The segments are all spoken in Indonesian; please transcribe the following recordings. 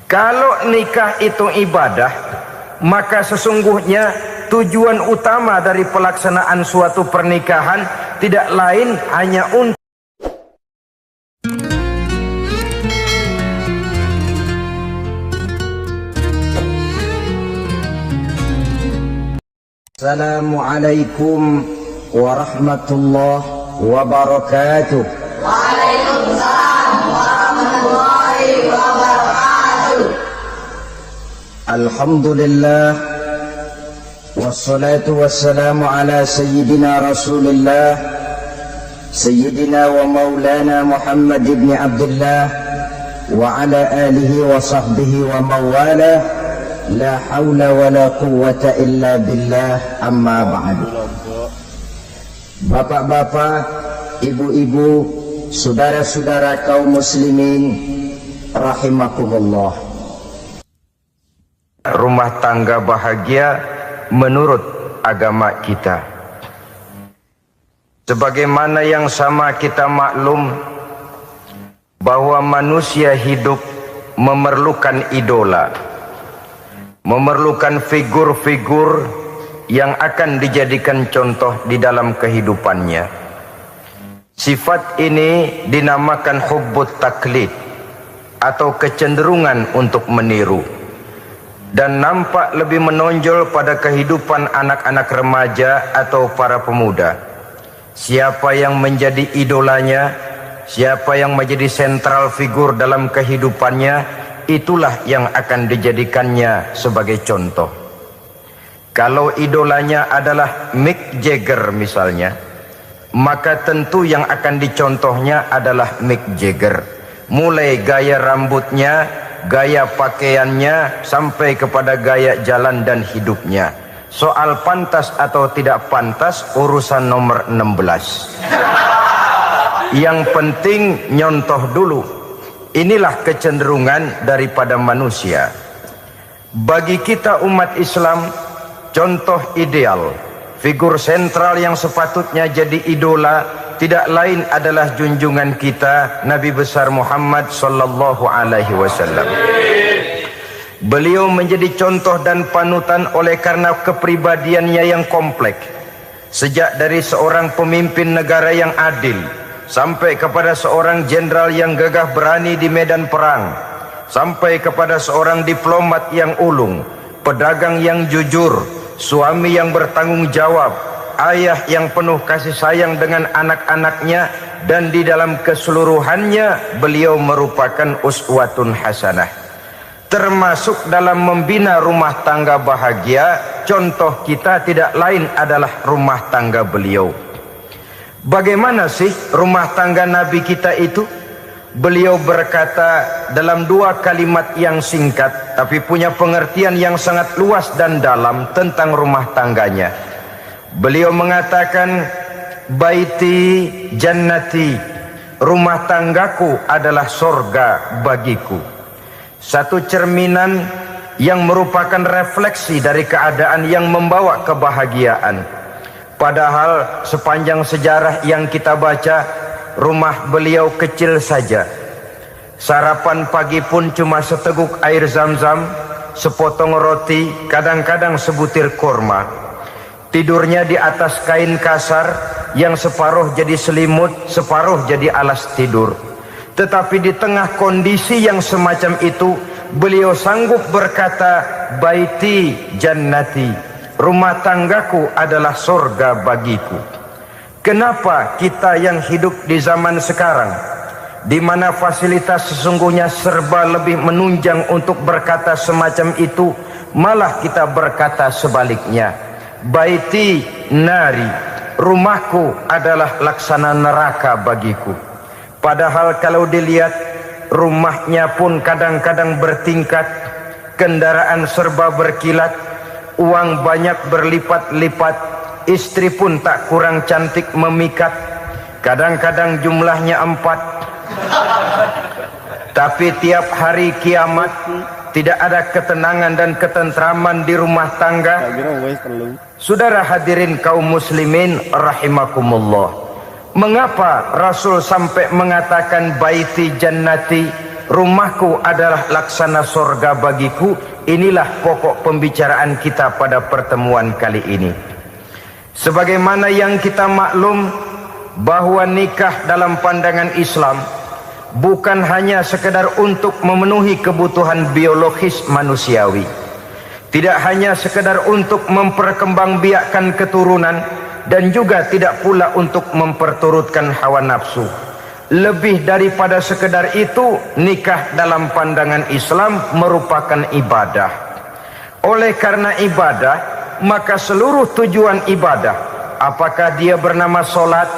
Kalau nikah itu ibadah, maka sesungguhnya tujuan utama dari pelaksanaan suatu pernikahan tidak lain hanya untuk Assalamualaikum warahmatullahi wabarakatuh. Waalaikumsalam warahmatullahi wabarakatuh. Alhamdulillah wassalatu wassalamu ala sayyidina Rasulillah sayyidina wa maulana Muhammad ibn Abdullah wa ala alihi wa sahbihi wa mawala. La haula wa la quwwata illa billah, amma ba'du. Bapak-bapak, ibu-ibu, saudara-saudara kaum muslimin rahimakumullah. Rumah tangga bahagia menurut agama kita. Sebagaimana yang sama kita maklum bahwa manusia hidup memerlukan idola, memerlukan figur-figur yang akan dijadikan contoh di dalam kehidupannya. Sifat ini dinamakan hubbut taklid atau kecenderungan untuk meniru, dan nampak lebih menonjol pada kehidupan anak-anak remaja atau para pemuda. Siapa yang menjadi idolanya, siapa yang menjadi sentral figur dalam kehidupannya, itulah yang akan dijadikannya sebagai contoh. Kalau idolanya adalah Mick Jagger misalnya, maka tentu yang akan dicontohnya adalah Mick Jagger. Mulai gaya rambutnya, gaya pakaiannya, sampai kepada gaya jalan dan hidupnya. Soal pantas atau tidak pantas urusan nomor 16. Yang penting nyontoh dulu. Inilah kecenderungan daripada manusia. Bagi kita umat Islam, contoh ideal, figur sentral yang sepatutnya jadi idola tidak lain adalah junjungan kita Nabi besar Muhammad sallallahu alaihi wasallam. Beliau menjadi contoh dan panutan oleh karena kepribadiannya yang kompleks. Sejak dari seorang pemimpin negara yang adil, sampai kepada seorang jenderal yang gagah berani di medan perang, sampai kepada seorang diplomat yang ulung, pedagang yang jujur, suami yang bertanggung jawab, ayah yang penuh kasih sayang dengan anak-anaknya, dan di dalam keseluruhannya beliau merupakan uswatun hasanah. Termasuk dalam membina rumah tangga bahagia, contoh kita tidak lain adalah rumah tangga beliau. Bagaimana sih rumah tangga Nabi kita itu? Beliau berkata dalam dua kalimat yang singkat, tapi punya pengertian yang sangat luas dan dalam tentang rumah tangganya. Beliau mengatakan, baiti jannati, rumah tanggaku adalah sorga bagiku. Satu cerminan yang merupakan refleksi dari keadaan yang membawa kebahagiaan. Padahal sepanjang sejarah yang kita baca, rumah beliau kecil saja. Sarapan pagi pun cuma seteguk air zam-zam, sepotong roti, kadang-kadang sebutir kurma. Tidurnya di atas kain kasar yang separuh jadi selimut, separuh jadi alas tidur. Tetapi di tengah kondisi yang semacam itu, beliau sanggup berkata, baiti jannati, rumah tanggaku adalah surga bagiku. Kenapa kita yang hidup di zaman sekarang, di mana fasilitas sesungguhnya serba lebih menunjang untuk berkata semacam itu, malah kita berkata sebaliknya, baiti nari, rumahku adalah laksana neraka bagiku. Padahal kalau dilihat, rumahnya pun kadang-kadang bertingkat, kendaraan serba berkilat, uang banyak berlipat-lipat, istri pun tak kurang cantik memikat, kadang-kadang jumlahnya 4. Tapi tiap hari kiamat tidak ada ketenangan dan ketentraman di rumah tangga. Saudara hadirin kaum muslimin rahimakumullah, mengapa Rasul sampai mengatakan baiti jannati, rumahku adalah laksana sorga bagiku. Inilah pokok pembicaraan kita pada pertemuan kali ini. Sebagaimana yang kita maklum bahwa nikah dalam pandangan Islam bukan hanya sekedar untuk memenuhi kebutuhan biologis manusiawi, tidak hanya sekedar untuk memperkembangbiakkan keturunan, dan juga tidak pula untuk memperturutkan hawa nafsu. Lebih daripada sekedar itu, nikah dalam pandangan Islam merupakan ibadah. Oleh karena ibadah, maka seluruh tujuan ibadah, apakah dia bernama solat,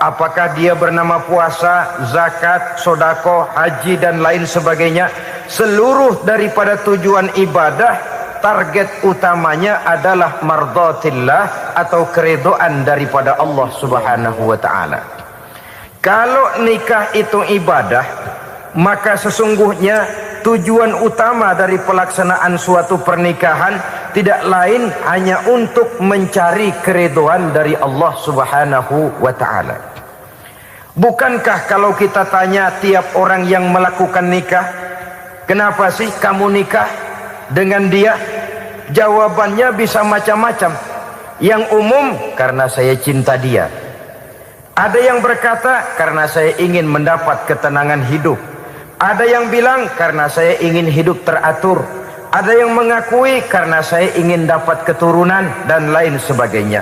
apakah dia bernama puasa, zakat, sodako, haji dan lain sebagainya, seluruh daripada tujuan ibadah, target utamanya adalah mardhatillah atau keridhaan daripada Allah Subhanahu wa ta'ala. Kalau nikah itu ibadah, maka sesungguhnya tujuan utama dari pelaksanaan suatu pernikahan tidak lain hanya untuk mencari keridhaan dari Allah Subhanahu wa ta'ala. Bukankah kalau kita tanya tiap orang yang melakukan nikah, kenapa sih kamu nikah dengan dia? Jawabannya bisa macam-macam. Yang umum, karena saya cinta dia. Ada yang berkata, karena saya ingin mendapat ketenangan hidup. Ada yang bilang, karena saya ingin hidup teratur. Ada yang mengakui, karena saya ingin dapat keturunan dan lain sebagainya.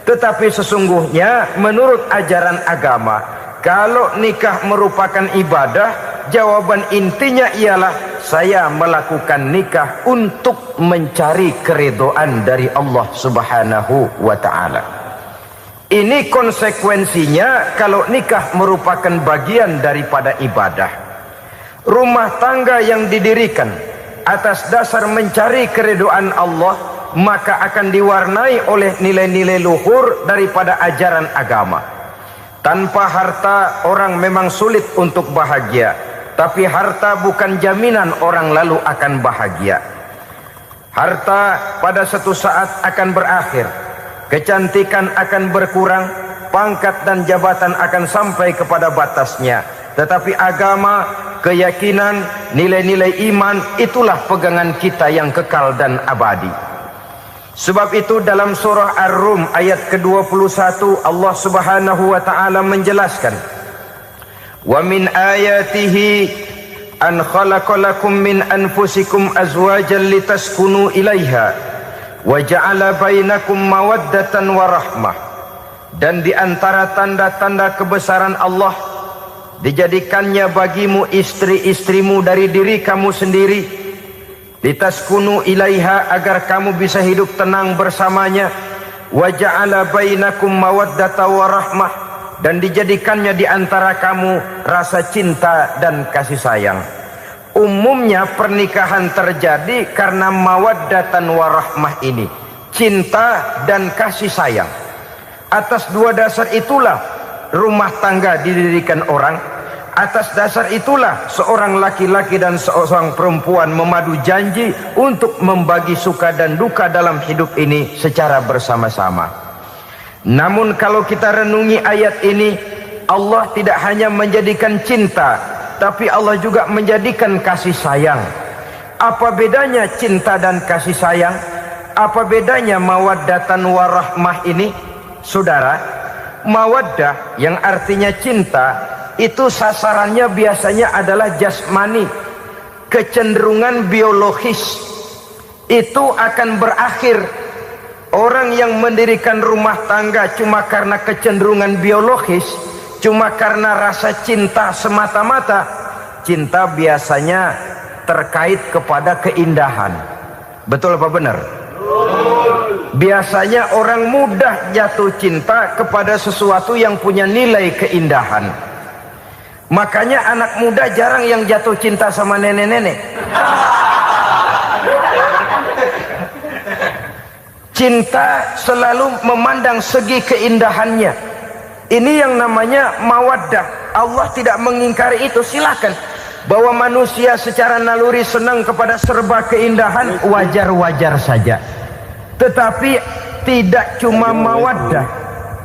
Tetapi sesungguhnya menurut ajaran agama, kalau nikah merupakan ibadah, jawaban intinya ialah saya melakukan nikah untuk mencari keridhaan dari Allah Subhanahu wa ta'ala. Ini konsekuensinya kalau nikah merupakan bagian daripada ibadah. Rumah tangga yang didirikan atas dasar mencari keridhaan Allah, maka akan diwarnai oleh nilai-nilai luhur daripada ajaran agama. Tanpa harta orang memang sulit untuk bahagia, tapi harta bukan jaminan orang lalu akan bahagia. Harta pada suatu saat akan berakhir, kecantikan akan berkurang, pangkat dan jabatan akan sampai kepada batasnya. Tetapi agama, keyakinan, nilai-nilai iman, itulah pegangan kita yang kekal dan abadi. Sebab itu dalam surah Ar-Rum ayat ke-21 Allah Subhanahu wa ta'ala menjelaskan, wa min ayatihi an khalaqalakum min anfusikum azwajan litaskunu ilaiha wa ja'ala bainakum mawaddatan wa rahmah. Dan di antara tanda-tanda kebesaran Allah, dijadikannya bagimu istri-istrimu dari diri kamu sendiri, litaskunu ilaiha, agar kamu bisa hidup tenang bersamanya, wa ja'ala bainakum mawaddatan wa rahmah, dan dijadikannya di antara kamu rasa cinta dan kasih sayang. Umumnya pernikahan terjadi karena mawaddatan warahmah ini, cinta dan kasih sayang. Atas dua dasar itulah rumah tangga didirikan orang. Atas dasar itulah seorang laki-laki dan seorang perempuan memadu janji untuk membagi suka dan duka dalam hidup ini secara bersama-sama. Namun kalau kita renungi ayat ini, Allah tidak hanya menjadikan cinta, tapi Allah juga menjadikan kasih sayang. Apa bedanya cinta dan kasih sayang? Apa bedanya mawaddatan warahmah ini? Saudara, mawaddah yang artinya cinta, itu sasarannya biasanya adalah jasmani, kecenderungan biologis. Itu akan berakhir. Orang yang mendirikan rumah tangga cuma karena kecenderungan biologis, cuma karena rasa cinta semata-mata, cinta biasanya terkait kepada keindahan. Betul apa benar? Biasanya orang mudah jatuh cinta kepada sesuatu yang punya nilai keindahan. Makanya anak muda jarang yang jatuh cinta sama nenek-nenek. Cinta selalu memandang segi keindahannya. Ini yang namanya mawaddah. Allah tidak mengingkari itu, silakan. Bahwa manusia secara naluri senang kepada serba keindahan, wajar-wajar saja. Tetapi tidak cuma mawaddah,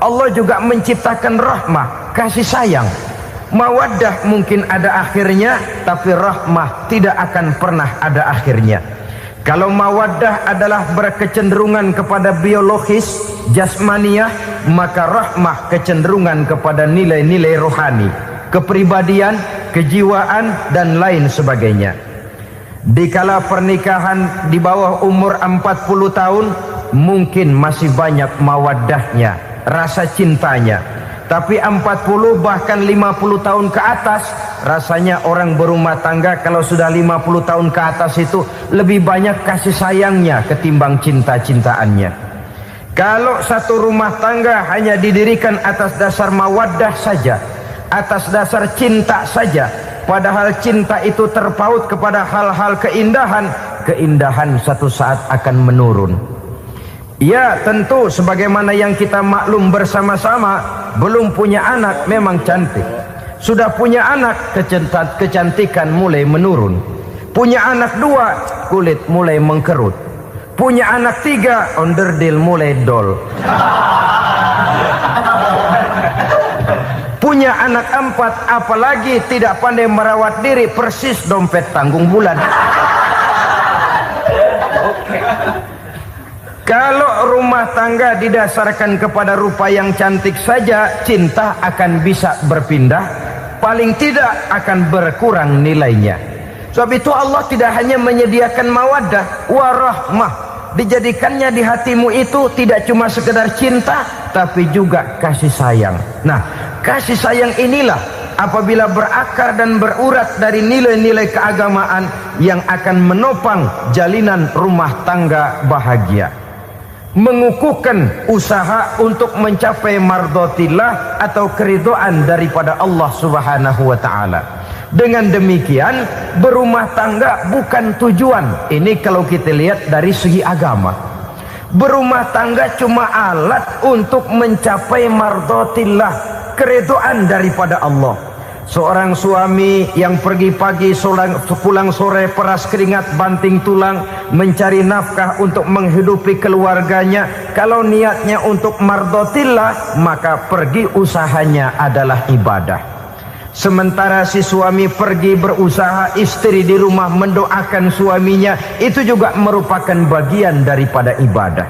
Allah juga menciptakan rahmah, kasih sayang. Mawaddah mungkin ada akhirnya, tapi rahmah tidak akan pernah ada akhirnya. Kalau mawaddah adalah berkecenderungan kepada biologis, jasmaniah, maka rahmah kecenderungan kepada nilai-nilai rohani, kepribadian, kejiwaan, dan lain sebagainya. Dikala pernikahan di bawah umur 40 tahun, mungkin masih banyak mawaddahnya, rasa cintanya. Tapi 40 bahkan 50 tahun ke atas, rasanya orang berumah tangga kalau sudah 50 tahun ke atas itu lebih banyak kasih sayangnya ketimbang cinta-cintaannya. Kalau satu rumah tangga hanya didirikan atas dasar mawaddah saja, atas dasar cinta saja, padahal cinta itu terpaut kepada hal-hal keindahan, keindahan satu saat akan menurun. Ya, tentu sebagaimana yang kita maklum bersama-sama, belum punya anak memang cantik. Sudah punya anak, kecantikan mulai menurun. Punya anak 2, kulit mulai mengkerut. Punya anak 3, onderdil mulai dol. Punya anak 4, apalagi tidak pandai merawat diri, persis dompet tanggung bulan. Kalau rumah tangga didasarkan kepada rupa yang cantik saja, cinta akan bisa berpindah, paling tidak akan berkurang nilainya. Sebab itu Allah tidak hanya menyediakan mawaddah, warahmah, dijadikannya di hatimu itu tidak cuma sekedar cinta, tapi juga kasih sayang. Nah, kasih sayang inilah apabila berakar dan berurat dari nilai-nilai keagamaan yang akan menopang jalinan rumah tangga bahagia, mengukuhkan usaha untuk mencapai mardotillah atau keridhaan daripada Allah Subhanahu wa ta'ala. Dengan demikian, berumah tangga bukan tujuan. Ini kalau kita lihat dari segi agama. Berumah tangga cuma alat untuk mencapai mardotillah, keridhaan daripada Allah. Seorang suami yang pergi pagi pulang sore peras keringat banting tulang mencari nafkah untuk menghidupi keluarganya, kalau niatnya untuk mardotillah maka pergi usahanya adalah ibadah. Sementara si suami pergi berusaha, istri di rumah mendoakan suaminya, itu juga merupakan bagian daripada ibadah.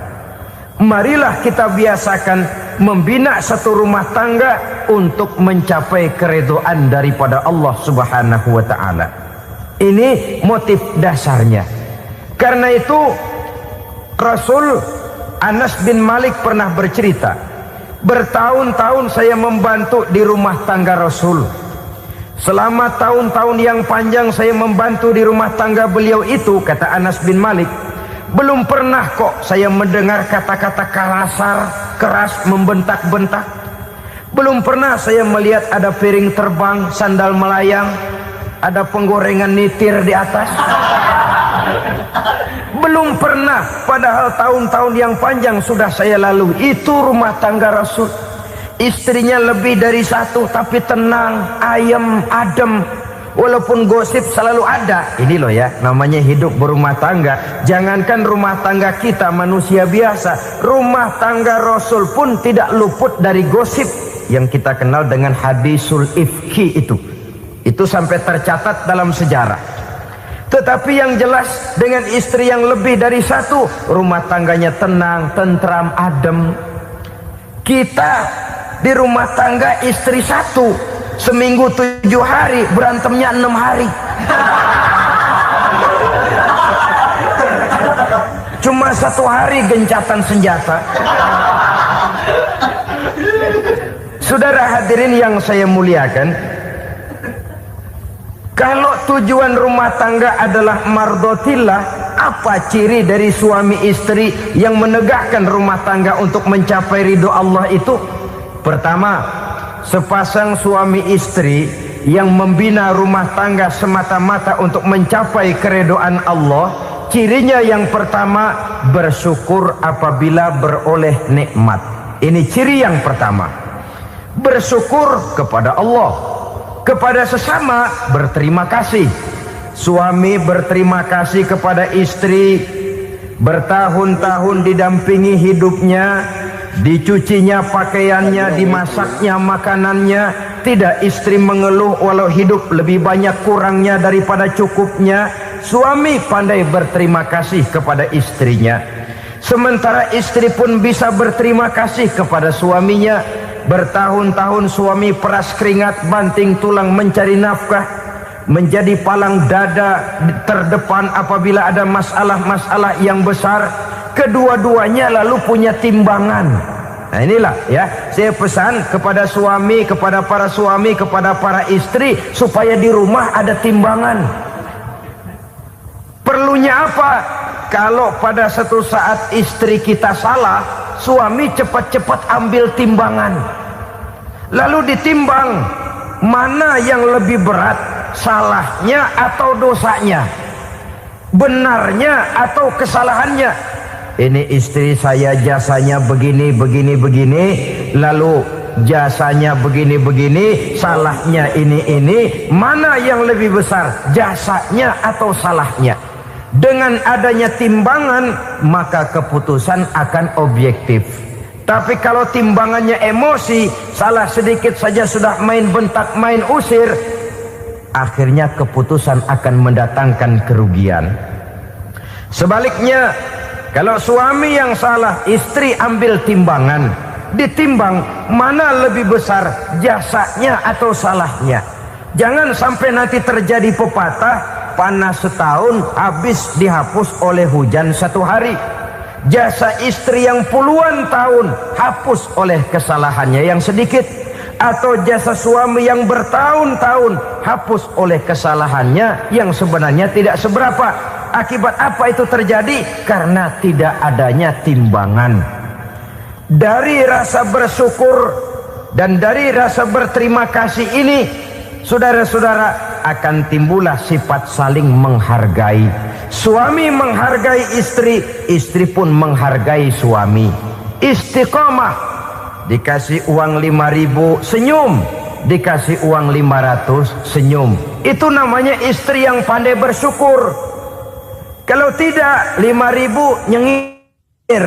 Marilah kita biasakan membina satu rumah tangga untuk mencapai keridhaan daripada Allah Subhanahu wa ta'ala. Ini motif dasarnya. Karena itu Rasul Anas bin Malik pernah bercerita, bertahun-tahun saya membantu di rumah tangga Rasul. Selama tahun-tahun yang panjang saya membantu di rumah tangga beliau itu, kata Anas bin Malik, belum pernah kok saya mendengar kata-kata kasar, keras, membentak-bentak. Belum pernah saya melihat ada piring terbang, sandal melayang, ada penggorengan nitir di atas. Belum pernah, padahal tahun-tahun yang panjang sudah saya lalui. Itu rumah tangga Rasul. Istrinya lebih dari 1, tapi tenang, ayem, adem. Walaupun gosip selalu ada. Ini loh ya, namanya hidup berumah tangga. Jangankan rumah tangga kita manusia biasa, rumah tangga Rasul pun tidak luput dari gosip yang kita kenal dengan hadisul ifki itu. Itu sampai tercatat dalam sejarah. Tetapi yang jelas, dengan istri yang lebih dari 1, rumah tangganya tenang, tentram, adem. Kita di rumah tangga istri 1, seminggu 7 hari, berantemnya 6 hari. Cuma 1 hari gencatan senjata. Saudara hadirin yang saya muliakan, kalau tujuan rumah tangga adalah mardotillah, apa ciri dari suami istri yang menegakkan rumah tangga untuk mencapai ridho Allah itu? Pertama, sepasang suami istri yang membina rumah tangga semata-mata untuk mencapai keridhaan Allah, cirinya yang pertama, bersyukur apabila beroleh nikmat. Ini ciri yang pertama. Bersyukur kepada Allah, kepada sesama berterima kasih. Suami berterima kasih kepada istri, bertahun-tahun didampingi hidupnya, dicucinya pakaiannya, dimasaknya makanannya, tidak istri mengeluh walau hidup lebih banyak kurangnya daripada cukupnya. Suami pandai berterima kasih kepada istrinya, sementara istri pun bisa berterima kasih kepada suaminya. Bertahun-tahun suami peras keringat banting tulang mencari nafkah, menjadi palang dada terdepan apabila ada masalah-masalah yang besar. Kedua-duanya lalu punya timbangan. Nah inilah ya, saya pesan kepada suami, kepada para suami, kepada para istri, supaya di rumah ada timbangan. Perlunya apa? Kalau pada satu saat istri kita salah, suami cepat-cepat ambil timbangan, lalu ditimbang mana yang lebih berat, salahnya atau dosanya, benarnya atau kesalahannya. Ini istri saya jasanya begini, lalu jasanya begini, salahnya ini. Mana yang lebih besar, jasanya atau salahnya? Dengan adanya timbangan, maka keputusan akan objektif. Tapi kalau timbangannya emosi, salah sedikit saja sudah main bentak, main usir, akhirnya keputusan akan mendatangkan kerugian. Sebaliknya, kalau suami yang salah, istri ambil timbangan, ditimbang mana lebih besar, jasanya atau salahnya. Jangan sampai nanti terjadi pepatah, panas setahun habis dihapus oleh hujan satu hari. Jasa istri yang puluhan tahun hapus oleh kesalahannya yang sedikit, atau jasa suami yang bertahun-tahun hapus oleh kesalahannya yang sebenarnya tidak seberapa. Akibat apa itu terjadi? Karena tidak adanya timbangan. Dari rasa bersyukur dan dari rasa berterima kasih ini, saudara-saudara, akan timbullah sifat saling menghargai. Suami menghargai istri, istri pun menghargai suami. Istiqomah, dikasih uang 5.000 senyum, dikasih uang 500 senyum. Itu namanya istri yang pandai bersyukur. Kalau tidak, 5.000 nyengir,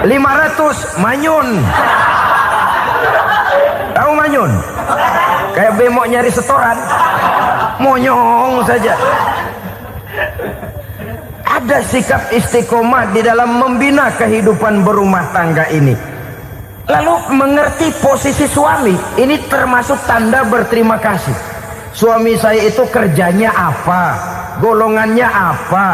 500 manyun. Tahu manyun? Kayak bemok nyari setoran, monyong saja. Ada sikap istiqomah di dalam membina kehidupan berumah tangga ini. Lalu mengerti posisi suami, ini termasuk tanda berterima kasih. Suami saya itu kerjanya apa, golongannya apa,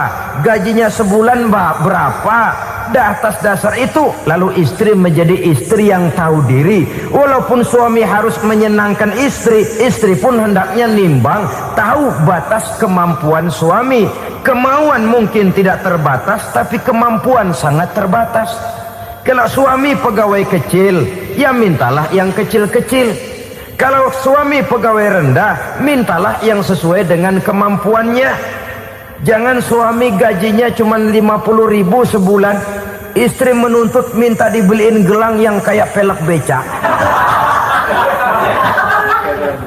gajinya sebulan berapa. Atas dasar itu lalu istri menjadi istri yang tahu diri. Walaupun suami harus menyenangkan istri, istri pun hendaknya nimbang, tahu batas kemampuan suami. Kemauan mungkin tidak terbatas, tapi kemampuan sangat terbatas. Kalau suami pegawai kecil, ya mintalah yang kecil-kecil. Kalau suami pegawai rendah, mintalah yang sesuai dengan kemampuannya. Jangan suami gajinya cuma 50.000 sebulan, istri menuntut minta dibeliin gelang yang kayak pelek beca.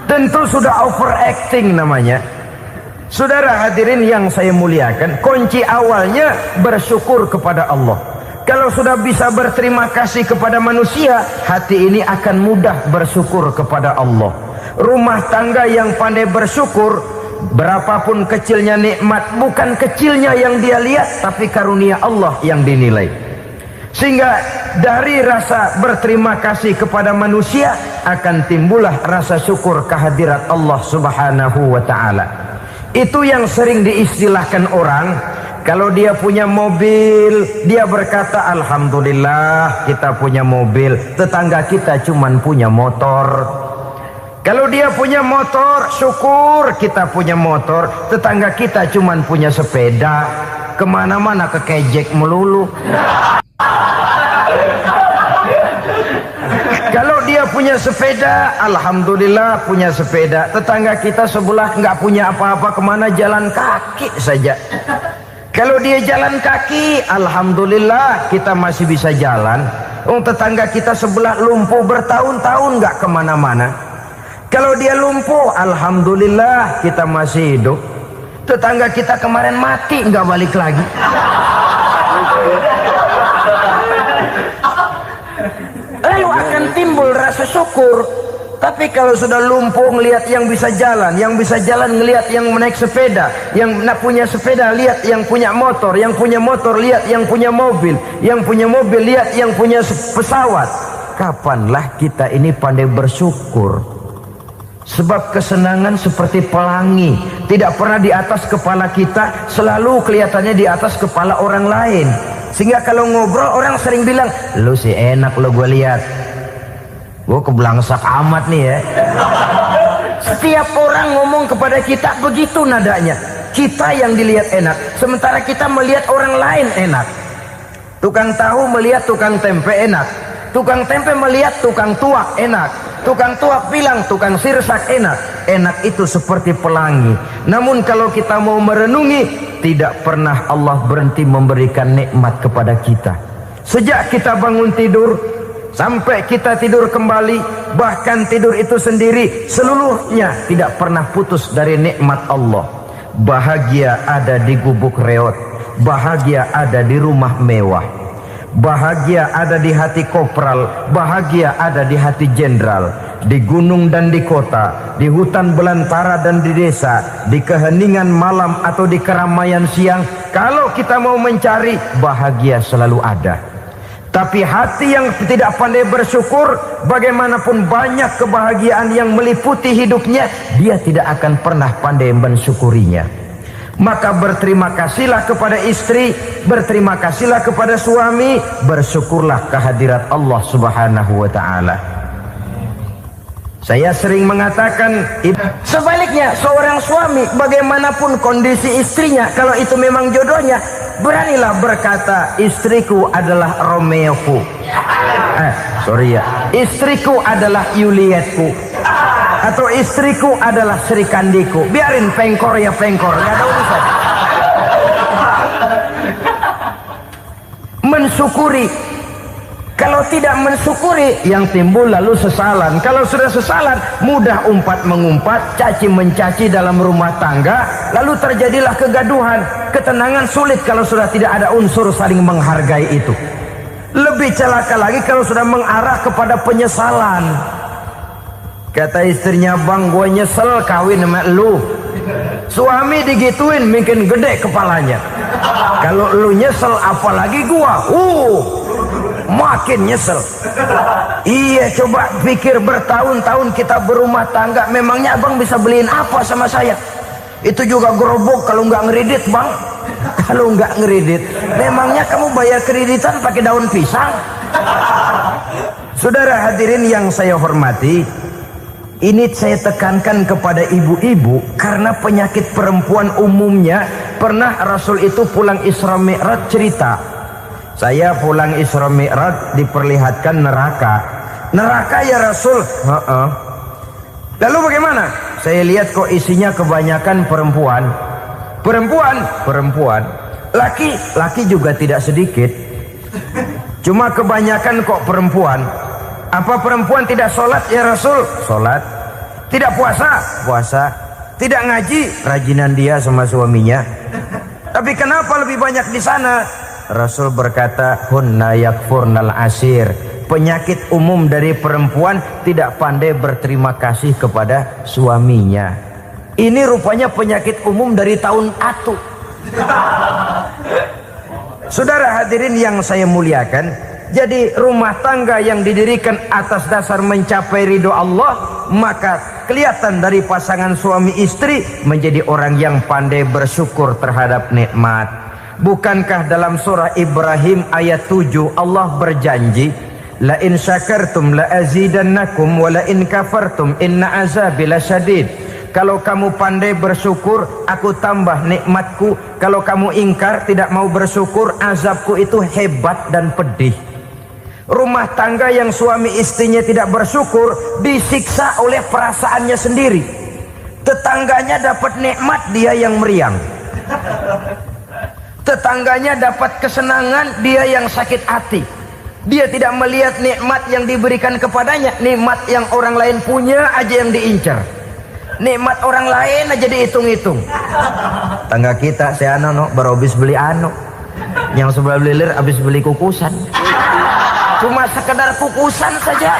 Tentu sudah overacting namanya. Saudara hadirin yang saya muliakan, kunci awalnya bersyukur kepada Allah. Kalau sudah bisa berterima kasih kepada manusia, hati ini akan mudah bersyukur kepada Allah. Rumah tangga yang pandai bersyukur, berapapun kecilnya nikmat, bukan kecilnya yang dia lihat, tapi karunia Allah yang dinilai. Sehingga dari rasa berterima kasih kepada manusia akan timbullah rasa syukur kehadirat Allah Subhanahu wa ta'ala. Itu yang sering diistilahkan orang. Kalau dia punya mobil, dia berkata alhamdulillah kita punya mobil, tetangga kita cuman punya motor. Kalau dia punya motor, syukur kita punya motor, tetangga kita cuman punya sepeda, kemana-mana kekejek melulu. Kalau dia punya sepeda, alhamdulillah punya sepeda, tetangga kita sebelah nggak punya apa-apa, kemana jalan kaki saja. Kalau dia jalan kaki, alhamdulillah kita masih bisa jalan. Tetangga kita sebelah lumpuh bertahun-tahun nggak kemana-mana. Kalau dia lumpuh, alhamdulillah kita masih hidup. Tetangga kita kemarin mati nggak balik lagi. Lalu akan timbul rasa syukur. Tapi kalau sudah lumpuh ngelihat yang bisa jalan ngelihat yang naik sepeda, yang punya sepeda lihat yang punya motor lihat yang punya mobil lihat yang punya pesawat. Kapanlah kita ini pandai bersyukur? Sebab kesenangan seperti pelangi, tidak pernah di atas kepala kita, selalu kelihatannya di atas kepala orang lain. Sehingga kalau ngobrol orang sering bilang, lu sih enak lo gue lihat, gue kebelangsak amat nih ya. Setiap orang ngomong kepada kita begitu nadanya. Kita yang dilihat enak, sementara kita melihat orang lain enak. Tukang tahu melihat tukang tempe enak, tukang tempe melihat tukang tuak enak, tukang tuak bilang tukang sirsak enak. Enak itu seperti pelangi. Namun kalau kita mau merenungi, tidak pernah Allah berhenti memberikan nikmat kepada kita. Sejak kita bangun tidur sampai kita tidur kembali, bahkan tidur itu sendiri, seluruhnya tidak pernah putus dari nikmat Allah. Bahagia ada di gubuk reot, bahagia ada di rumah mewah, bahagia ada di hati kopral, bahagia ada di hati jenderal, di gunung dan di kota, di hutan belantara dan di desa, di keheningan malam atau di keramaian siang. Kalau kita mau mencari, bahagia selalu ada. Tapi hati yang tidak pandai bersyukur, bagaimanapun banyak kebahagiaan yang meliputi hidupnya, dia tidak akan pernah pandai mensyukurinya. Maka berterima kasihlah kepada istri, berterima kasihlah kepada suami, bersyukurlah kehadirat Allah Subhanahu wa ta'ala. Saya sering mengatakan, sebaliknya seorang suami bagaimanapun kondisi istrinya, kalau itu memang jodohnya, beranilah berkata, istriku adalah Romeoku, istriku adalah Julietku, atau istriku adalah Sri Kandiku. Biarin pengkor ya pengkor, nggak ada urusan. Mensyukuri. Kalau tidak mensyukuri, yang timbul lalu sesalan. Kalau sudah sesalan, mudah umpat mengumpat, caci mencaci dalam rumah tangga, lalu terjadilah kegaduhan. Ketenangan sulit kalau sudah tidak ada unsur saling menghargai itu. Lebih celaka lagi kalau sudah mengarah kepada penyesalan. Kata istrinya, bang gue nyesel kawin sama lu. Suami digituin mungkin gede kepalanya. Kalau lu nyesel apalagi gua, makin nyesel. Iya, coba pikir bertahun-tahun kita berumah tangga, memangnya abang bisa beliin apa sama saya? Itu juga gerobok kalau nggak ngeredit bang. Kalau nggak ngeredit, memangnya kamu bayar kreditan pakai daun pisang? Saudara hadirin yang saya hormati, ini saya tekankan kepada ibu-ibu karena penyakit perempuan umumnya. Pernah Rasul itu pulang Isra Mi'raj cerita, saya pulang Isra Mi'raj diperlihatkan neraka. Neraka ya Rasul? Lalu bagaimana? Saya lihat kok isinya kebanyakan perempuan. Perempuan. Laki juga tidak sedikit. Cuma kebanyakan kok perempuan. Apa perempuan tidak sholat ya Rasul? Sholat. Tidak puasa? Puasa. Tidak ngaji? Rajinan dia sama suaminya. Tapi kenapa lebih banyak di sana? Rasul berkata, hunna yakfurnal asir. Penyakit umum dari perempuan tidak pandai berterima kasih kepada suaminya. Ini rupanya penyakit umum dari tahun atu. Saudara hadirin yang saya muliakan, jadi rumah tangga yang didirikan atas dasar mencapai ridho Allah, maka kelihatan dari pasangan suami istri menjadi orang yang pandai bersyukur terhadap nikmat. Bukankah dalam surah Ibrahim ayat 7 Allah berjanji, la in syakartum la azidannakum wa la in kafartum inna azabi lasyadid. Kalau kamu pandai bersyukur, aku tambah nikmatku. Kalau kamu ingkar, tidak mau bersyukur, azabku itu hebat dan pedih. Rumah tangga yang suami istrinya tidak bersyukur disiksa oleh perasaannya sendiri. Tetangganya dapat nikmat, dia yang meriang. Tetangganya dapat kesenangan, dia yang sakit hati. Dia tidak melihat nikmat yang diberikan kepadanya. Nikmat yang orang lain punya aja yang diincar. Nikmat orang lain aja dihitung-hitung. Tangga kita, si Ano baru habis beli Ano. Yang sebelah belilir habis beli kukusan. cuma sekedar kukusan saja.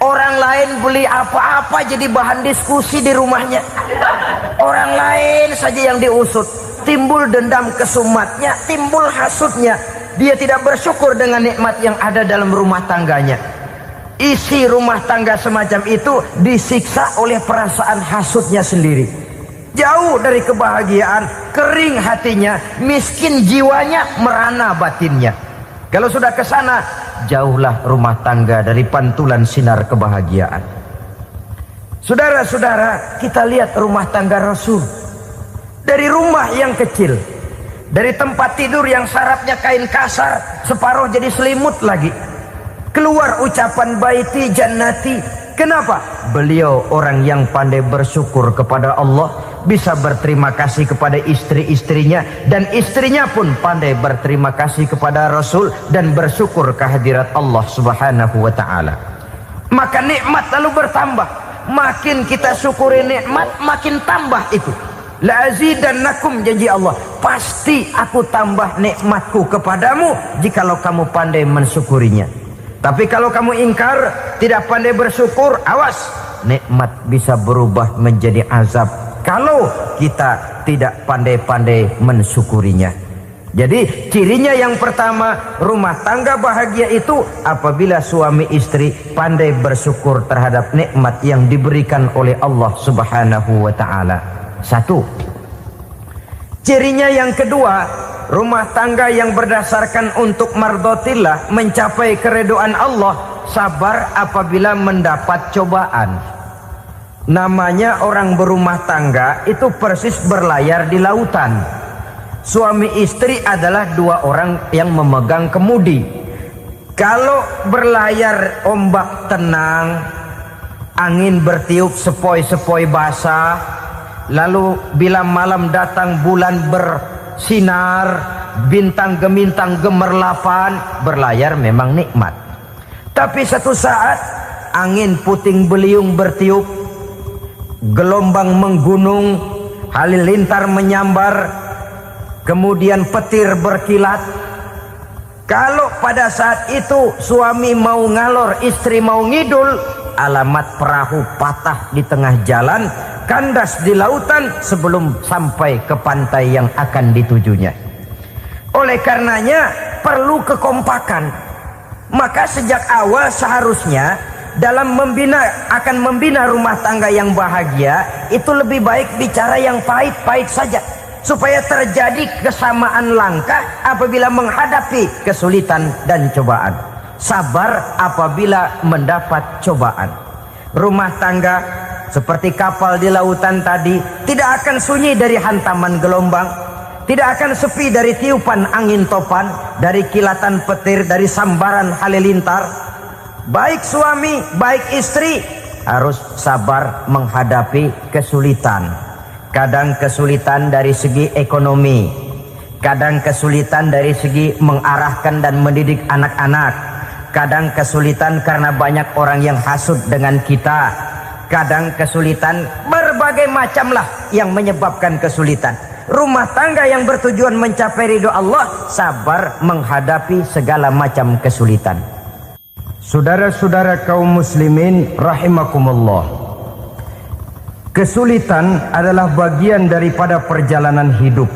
Orang lain beli apa-apa jadi bahan diskusi di rumahnya. Orang lain saja yang diusut. Timbul dendam kesumatnya, timbul hasutnya. Dia tidak bersyukur dengan nikmat yang ada dalam rumah tangganya. Isi rumah tangga semacam itu disiksa oleh perasaan hasutnya sendiri. Jauh dari kebahagiaan, kering hatinya, miskin jiwanya, merana batinnya. Kalau sudah ke sana, jauhlah rumah tangga dari pantulan sinar kebahagiaan. Saudara-saudara, kita lihat rumah tangga Rasul. Dari rumah yang kecil, dari tempat tidur yang sarapnya kain kasar, separuh jadi selimut lagi, keluar ucapan baiti jannati. Kenapa? Beliau orang yang pandai bersyukur kepada Allah, bisa berterima kasih kepada istri-istrinya, dan istrinya pun pandai berterima kasih kepada Rasul dan bersyukur kehadirat Allah Subhanahu wa taala. Maka nikmat lalu bertambah. Makin kita syukuri nikmat, makin tambah itu. La azidannakum, janji Allah, pasti aku tambah nikmatku kepadamu jikalau kamu pandai mensyukurinya. Tapi kalau kamu ingkar, tidak pandai bersyukur, awas, nikmat bisa berubah menjadi azab kalau kita tidak pandai-pandai mensyukurinya. Jadi cirinya yang pertama, rumah tangga bahagia itu apabila suami istri pandai bersyukur terhadap nikmat yang diberikan oleh Allah Subhanahu wa taala. Satu. Cirinya yang kedua, rumah tangga yang berdasarkan untuk mardhatillah, mencapai keridhaan Allah, sabar apabila mendapat cobaan. Namanya orang berumah tangga itu persis berlayar di lautan. Suami istri adalah dua orang yang memegang kemudi. Kalau berlayar ombak tenang, angin bertiup sepoi-sepoi basah, lalu bila malam datang bulan bersinar, bintang gemintang gemerlapan, berlayar memang nikmat. Tapi satu saat angin puting beliung bertiup, gelombang menggunung, halilintar menyambar, kemudian petir berkilat. Kalau pada saat itu suami mau ngalor, istri mau ngidul, alamat perahu patah di tengah jalan, kandas di lautan sebelum sampai ke pantai yang akan ditujunya. Oleh karenanya perlu kekompakan. Maka sejak awal seharusnya dalam akan membina rumah tangga yang bahagia itu lebih baik bicara yang pahit-pahit saja, supaya terjadi kesamaan langkah apabila menghadapi kesulitan dan cobaan. Sabar apabila mendapat cobaan. Rumah tangga seperti kapal di lautan tadi tidak akan sunyi dari hantaman gelombang, tidak akan sepi dari tiupan angin topan, dari kilatan petir, dari sambaran halilintar. Baik suami, baik istri harus sabar menghadapi kesulitan. Kadang kesulitan dari segi ekonomi, kadang kesulitan dari segi mengarahkan dan mendidik anak-anak, kadang kesulitan karena banyak orang yang hasut dengan kita, kadang kesulitan berbagai macam lah yang menyebabkan kesulitan. Rumah tangga yang bertujuan mencapai ridho Allah, sabar menghadapi segala macam kesulitan. Saudara-saudara kaum muslimin rahimakumullah, kesulitan adalah bagian daripada perjalanan hidup.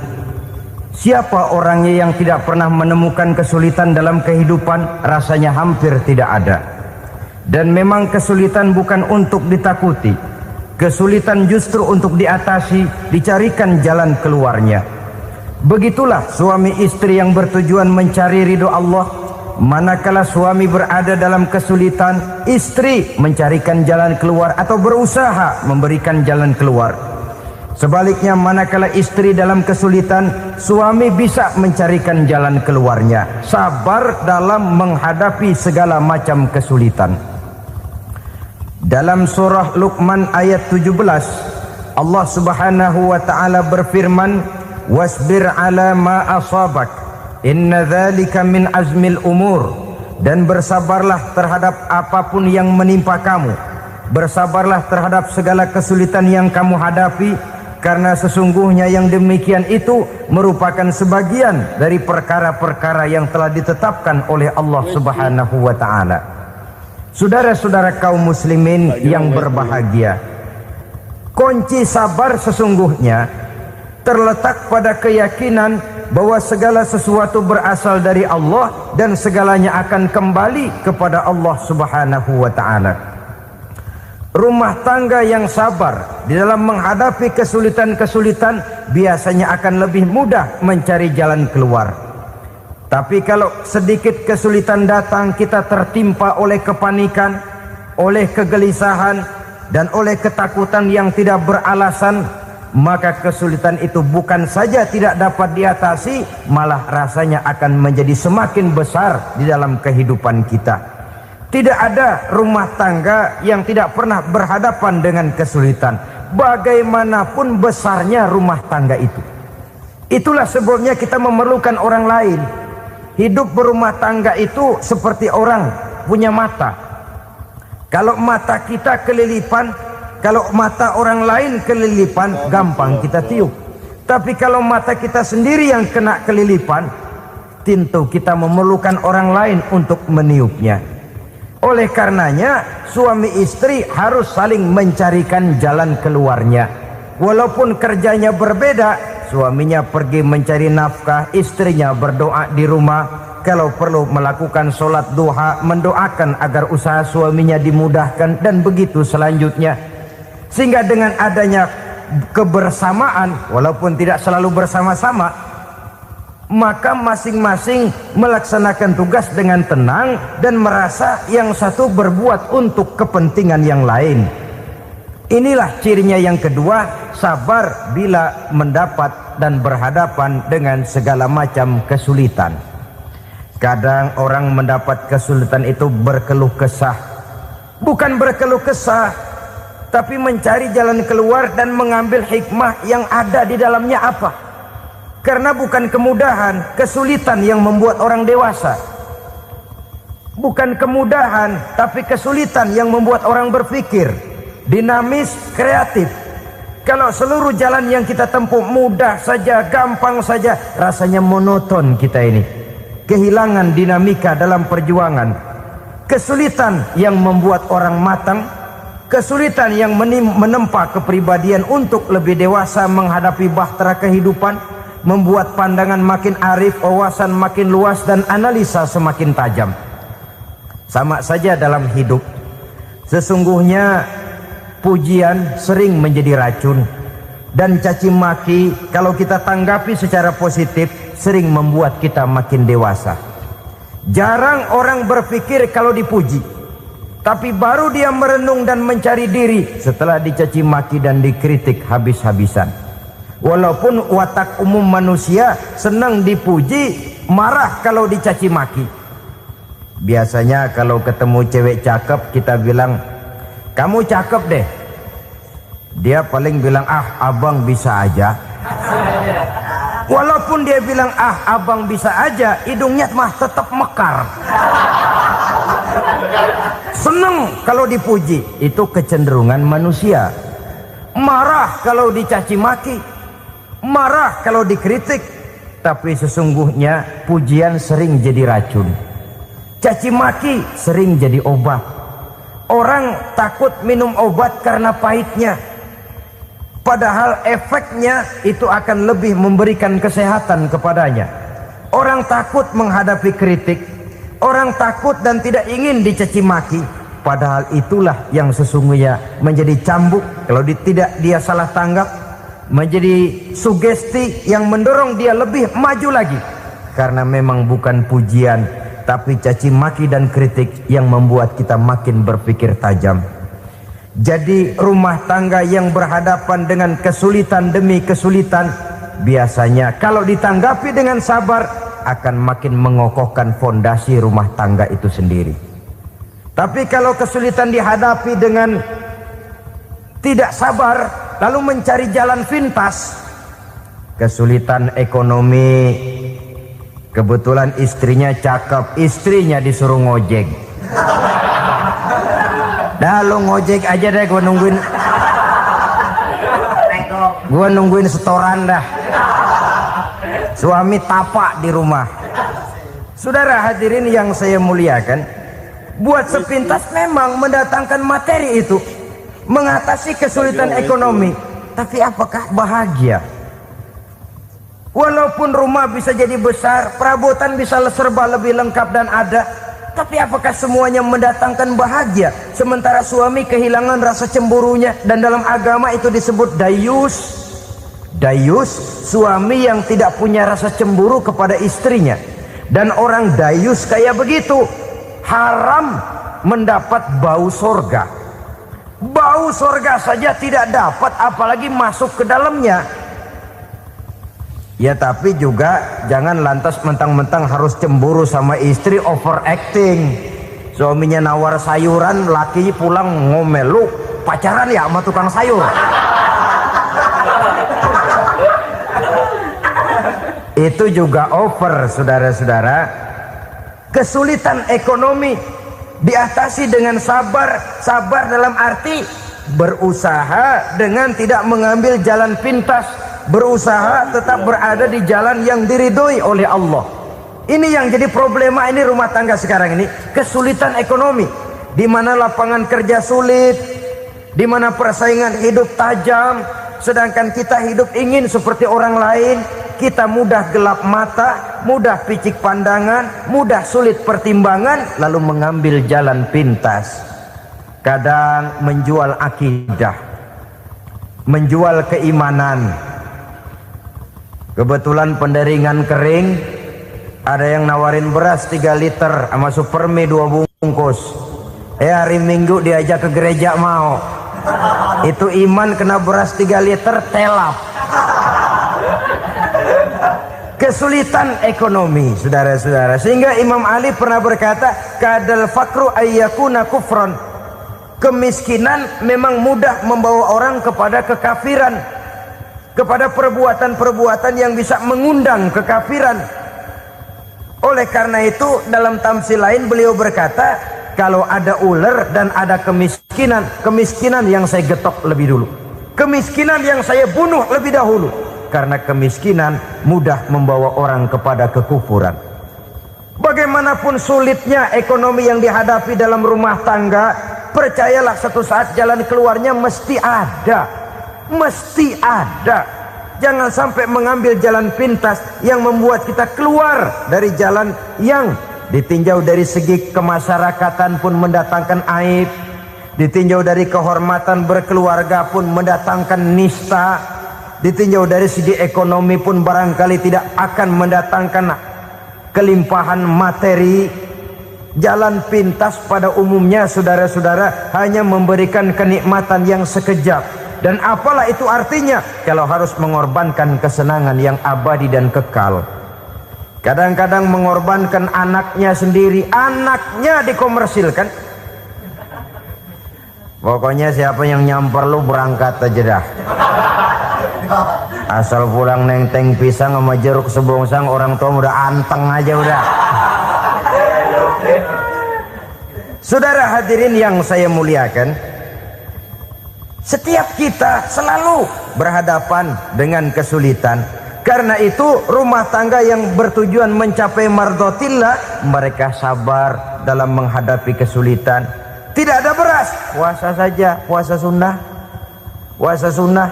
Siapa orangnya yang tidak pernah menemukan kesulitan dalam kehidupan? Rasanya hampir tidak ada. Dan memang kesulitan bukan untuk ditakuti. Kesulitan justru untuk diatasi, dicarikan jalan keluarnya. Begitulah suami istri yang bertujuan mencari ridho Allah. Manakala suami berada dalam kesulitan, istri mencarikan jalan keluar atau berusaha memberikan jalan keluar. Sebaliknya, manakala istri dalam kesulitan, suami bisa mencarikan jalan keluarnya. Sabar dalam menghadapi segala macam kesulitan. Dalam surah Luqman ayat 17, Allah Subhanahu wa taala berfirman, "Wasbir 'ala ma asabak, inna dzalika min azmil umur." Dan bersabarlah terhadap apapun yang menimpa kamu. Bersabarlah terhadap segala kesulitan yang kamu hadapi, karena sesungguhnya yang demikian itu merupakan sebagian dari perkara-perkara yang telah ditetapkan oleh Allah Subhanahu wa taala. Saudara-saudara kaum muslimin yang berbahagia, kunci sabar sesungguhnya terletak pada keyakinan bahwa segala sesuatu berasal dari Allah dan segalanya akan kembali kepada Allah Subhanahu wa taala. Rumah tangga yang sabar di dalam menghadapi kesulitan-kesulitan biasanya akan lebih mudah mencari jalan keluar. Tapi kalau sedikit kesulitan datang, kita tertimpa oleh kepanikan, oleh kegelisahan, dan oleh ketakutan yang tidak beralasan, maka kesulitan itu bukan saja tidak dapat diatasi, malah rasanya akan menjadi semakin besar di dalam kehidupan kita. Tidak ada rumah tangga yang tidak pernah berhadapan dengan kesulitan, bagaimanapun besarnya rumah tangga itu. Itulah sebabnya kita memerlukan orang lain. Hidup berumah tangga itu seperti orang punya mata. Kalau mata kita kelilipan, kalau mata orang lain kelilipan, gampang kita tiup. Tapi kalau mata kita sendiri yang kena kelilipan, tentu kita memerlukan orang lain untuk meniupnya. Oleh karenanya, suami istri harus saling mencarikan jalan keluarnya. Walaupun kerjanya berbeda, suaminya pergi mencari nafkah, istrinya berdoa di rumah. Kalau perlu melakukan sholat duha, mendoakan agar usaha suaminya dimudahkan, dan begitu selanjutnya. Sehingga dengan adanya kebersamaan, walaupun tidak selalu bersama-sama, maka masing-masing melaksanakan tugas dengan tenang dan merasa yang satu berbuat untuk kepentingan yang lain. Inilah cirinya yang kedua, sabar bila mendapat dan berhadapan dengan segala macam kesulitan. Kadang orang mendapat kesulitan itu berkeluh kesah. Bukan berkeluh kesah, tapi mencari jalan keluar dan mengambil hikmah yang ada di dalamnya apa. Karena bukan kemudahan, kesulitan yang membuat orang dewasa. Bukan kemudahan, tapi kesulitan yang membuat orang berpikir dinamis, kreatif. Kalau seluruh jalan yang kita tempuh mudah saja, gampang saja, rasanya monoton kita ini. Kehilangan dinamika dalam perjuangan. Kesulitan yang membuat orang matang, kesulitan yang menempa kepribadian untuk lebih dewasa menghadapi bahtera kehidupan, membuat pandangan makin arif, wawasan makin luas, dan analisa semakin tajam. Sama saja dalam hidup. Sesungguhnya pujian sering menjadi racun, dan caci maki kalau kita tanggapi secara positif sering membuat kita makin dewasa. Jarang orang berpikir kalau dipuji, tapi baru dia merenung dan mencari diri setelah dicaci maki dan dikritik habis-habisan. Walaupun watak umum manusia senang dipuji, marah kalau dicaci maki. Biasanya kalau ketemu cewek cakep kita bilang, "Kamu cakep deh." Dia paling bilang, "Ah, abang bisa aja." Walaupun dia bilang, "Ah, abang bisa aja," hidungnya mah tetap mekar. Seneng kalau dipuji, itu kecenderungan manusia. Marah kalau dicaci maki, marah kalau dikritik. Tapi sesungguhnya pujian sering jadi racun, caci maki sering jadi obat. Orang takut minum obat karena pahitnya, padahal efeknya itu akan lebih memberikan kesehatan kepadanya. Orang takut menghadapi kritik, orang takut dan tidak ingin dicaci maki, padahal itulah yang sesungguhnya menjadi cambuk kalau tidak dia salah tanggap, menjadi sugesti yang mendorong dia lebih maju lagi. Karena memang bukan pujian, tapi caci maki dan kritik yang membuat kita makin berpikir tajam. Jadi rumah tangga yang berhadapan dengan kesulitan demi kesulitan, biasanya kalau ditanggapi dengan sabar akan makin mengokohkan fondasi rumah tangga itu sendiri. Tapi kalau kesulitan dihadapi dengan tidak sabar, lalu mencari jalan pintas, kesulitan ekonomi, kebetulan istrinya cakep, istrinya disuruh ngojek. Dah lu ngojek aja deh, gua nungguin. Gua nungguin setoran dah. Suami tapak di rumah. Saudara hadirin yang saya muliakan, buat sepintas memang mendatangkan materi itu mengatasi kesulitan ekonomi, tapi apakah bahagia? Walaupun rumah bisa jadi besar, perabotan bisa serba lebih lengkap dan ada, tapi apakah semuanya mendatangkan bahagia? Sementara suami kehilangan rasa cemburunya, dan dalam agama itu disebut dayus. Dayus, suami yang tidak punya rasa cemburu kepada istrinya. Dan orang dayus kayak begitu haram mendapat bau sorga. Bau sorga saja tidak dapat, apalagi masuk ke dalamnya. Ya tapi juga jangan lantas mentang-mentang harus cemburu sama istri, overacting. Suaminya nawar sayuran, laki pulang ngomel, lu pacaran ya sama tukang sayur. Itu juga over, saudara-saudara. Kesulitan ekonomi diatasi dengan sabar. Sabar dalam arti berusaha dengan tidak mengambil jalan pintas, berusaha tetap berada di jalan yang diridhoi oleh Allah. Ini yang jadi problema ini rumah tangga sekarang ini, kesulitan ekonomi, di mana lapangan kerja sulit, di mana persaingan hidup tajam, sedangkan kita hidup ingin seperti orang lain. Kita mudah gelap mata, mudah picik pandangan, mudah sulit pertimbangan, lalu mengambil jalan pintas. Kadang menjual akidah, menjual keimanan. Kebetulan penderingan kering, ada yang nawarin beras 3 liter sama Supermi 2 bungkus. Hari Minggu diajak ke gereja mau. Itu iman kena beras 3 liter telap. Kesulitan ekonomi, saudara-saudara, sehingga Imam Ali pernah berkata, kadal fakru ayyakuna kufran. Kemiskinan memang mudah membawa orang kepada kekafiran, kepada perbuatan-perbuatan yang bisa mengundang kekafiran. Oleh karena itu dalam tamsil lain beliau berkata, kalau ada ular dan ada kemiskinan, kemiskinan yang saya getok lebih dulu, kemiskinan yang saya bunuh lebih dahulu. Karena kemiskinan mudah membawa orang kepada kekufuran. Bagaimanapun sulitnya ekonomi yang dihadapi dalam rumah tangga, percayalah satu saat jalan keluarnya mesti ada. Mesti ada. Jangan sampai mengambil jalan pintas yang membuat kita keluar dari jalan yang ditinjau dari segi kemasyarakatan pun mendatangkan aib, ditinjau dari kehormatan berkeluarga pun mendatangkan nista, ditinjau dari segi ekonomi pun barangkali tidak akan mendatangkan kelimpahan materi. Jalan pintas pada umumnya, saudara-saudara, hanya memberikan kenikmatan yang sekejap. Dan apalah itu artinya kalau harus mengorbankan kesenangan yang abadi dan kekal. Kadang-kadang mengorbankan anaknya sendiri, anaknya dikomersilkan. Pokoknya siapa yang nyamper lu berangkat aja dah. Asal pulang nenteng pisang sama jeruk sebongsang, orang tua udah anteng aja udah. Saudara hadirin yang saya muliakan, setiap kita selalu berhadapan dengan kesulitan. Karena itu rumah tangga yang bertujuan mencapai mardhatillah, mereka sabar dalam menghadapi kesulitan. Tidak ada beras, puasa saja, puasa sunnah. Puasa sunnah.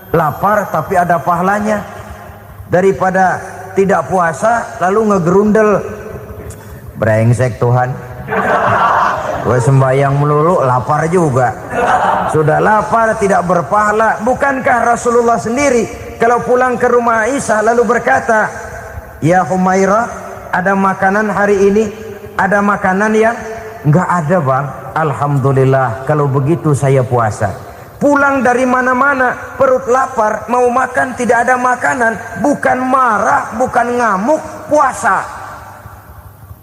Lapar tapi ada pahalanya, daripada tidak puasa lalu ngegerundel. Brengsek Tuhan, gue sembahyang melulu lapar juga. Sudah lapar tidak berpahala. Bukankah Rasulullah sendiri kalau pulang ke rumah Aisyah lalu berkata, ya Humairah, ada makanan hari ini? Ada makanan yang enggak ada bang. Alhamdulillah kalau begitu saya puasa. Pulang dari mana-mana perut lapar, mau makan tidak ada makanan, bukan marah, bukan ngamuk, puasa.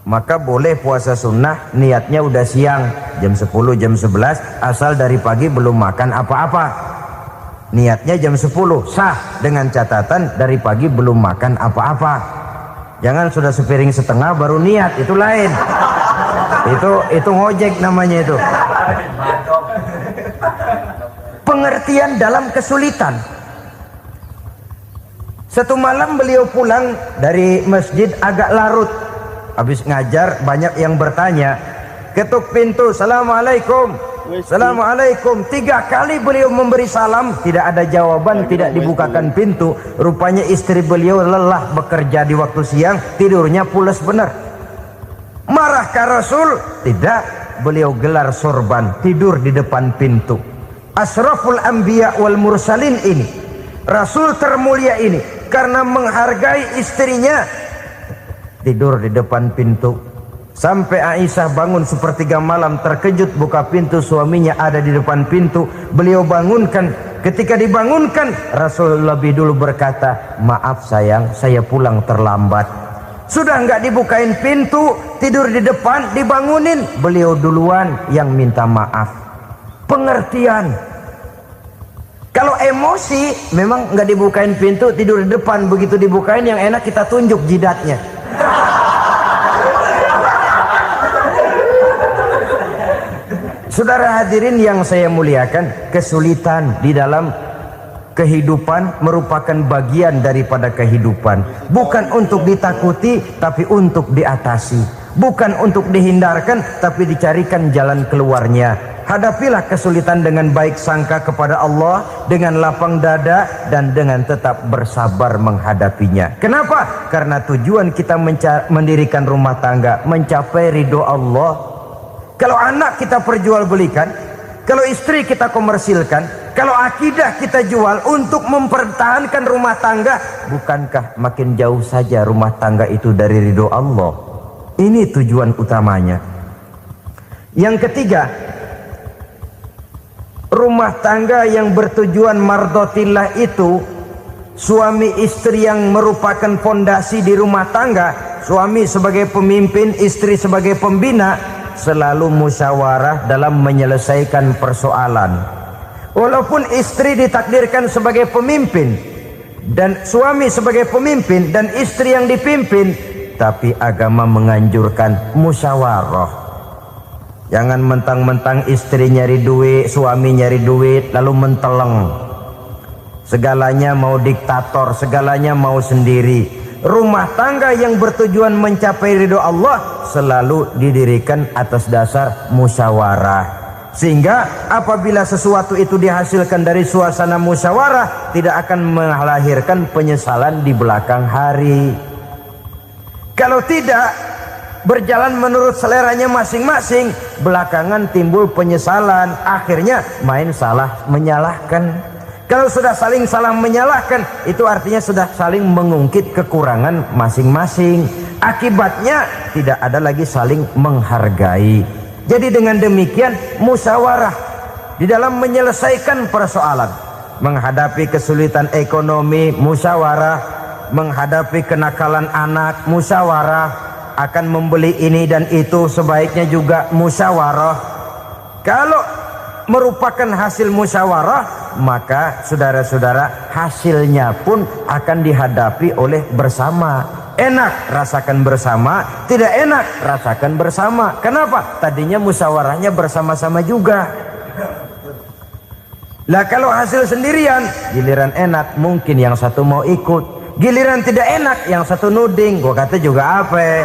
Maka boleh puasa sunnah, niatnya udah siang, jam 10, jam 11, asal dari pagi belum makan apa-apa. Niatnya jam 10, sah, dengan catatan dari pagi belum makan apa-apa. Jangan sudah sepiring setengah baru niat, itu lain. Itu ngojek namanya itu. Pengertian dalam kesulitan. Satu malam beliau pulang dari masjid agak larut. Habis ngajar banyak yang bertanya. Ketuk pintu, Assalamualaikum. Assalamualaikum. 3 kali beliau memberi salam, tidak ada jawaban, tidak dibukakan pintu. Rupanya istri beliau lelah bekerja di waktu siang, tidurnya pules benar. Marahkah Rasul? Tidak. Beliau gelar sorban, tidur di depan pintu. Asraful anbiya wal mursalin ini, Rasul termulia ini, karena menghargai istrinya, tidur di depan pintu. Sampai Aisyah bangun sepertiga malam, terkejut buka pintu, suaminya ada di depan pintu. Beliau bangunkan. Ketika dibangunkan, Rasul lebih dulu berkata, maaf sayang, saya pulang terlambat. Sudah nggak dibukain pintu, tidur di depan, dibangunin, beliau duluan yang minta maaf. Pengertian. Kalau emosi, memang nggak dibukain pintu, tidur di depan. Begitu dibukain, yang enak kita tunjuk jidatnya. Saudara hadirin yang saya muliakan, kesulitan di dalam kehidupan merupakan bagian daripada kehidupan. Bukan untuk ditakuti, tapi untuk diatasi. Bukan untuk dihindarkan, tapi dicarikan jalan keluarnya. Hadapilah kesulitan dengan baik sangka kepada Allah, dengan lapang dada, dan dengan tetap bersabar menghadapinya. Kenapa? Karena tujuan kita mendirikan rumah tangga, mencapai ridho Allah. Kalau anak kita perjualbelikan, kalau istri kita komersilkan, kalau akidah kita jual untuk mempertahankan rumah tangga, bukankah makin jauh saja rumah tangga itu dari ridho Allah? Ini tujuan utamanya. Yang ketiga, rumah tangga yang bertujuan mardotillah itu, suami istri yang merupakan fondasi di rumah tangga, suami sebagai pemimpin, istri sebagai pembina, selalu musyawarah dalam menyelesaikan persoalan. Walaupun istri ditakdirkan sebagai pemimpin dan suami sebagai pemimpin dan istri yang dipimpin, tapi agama menganjurkan musyawarah. Jangan mentang-mentang istri nyari duit, suami nyari duit, lalu menteleng. Segalanya mau diktator, segalanya mau sendiri. Rumah tangga yang bertujuan mencapai ridho Allah selalu didirikan atas dasar musyawarah. Sehingga apabila sesuatu itu dihasilkan dari suasana musyawarah, tidak akan melahirkan penyesalan di belakang hari. Kalau tidak, berjalan menurut seleranya masing-masing, belakangan timbul penyesalan, akhirnya main salah menyalahkan. Kalau sudah saling salah menyalahkan, itu artinya sudah saling mengungkit kekurangan masing-masing. Akibatnya tidak ada lagi saling menghargai. Jadi dengan demikian musyawarah di dalam menyelesaikan persoalan. Menghadapi kesulitan ekonomi, musyawarah. Menghadapi kenakalan anak, musyawarah. Akan membeli ini dan itu, sebaiknya juga musyawarah. Kalau merupakan hasil musyawarah, maka saudara-saudara, hasilnya pun akan dihadapi oleh bersama. Enak rasakan bersama, tidak enak rasakan bersama. Kenapa? Tadinya musyawarahnya bersama-sama juga. Lah kalau hasil sendirian, giliran enak mungkin yang satu mau ikut, giliran tidak enak yang satu nuding, gua kata juga apa.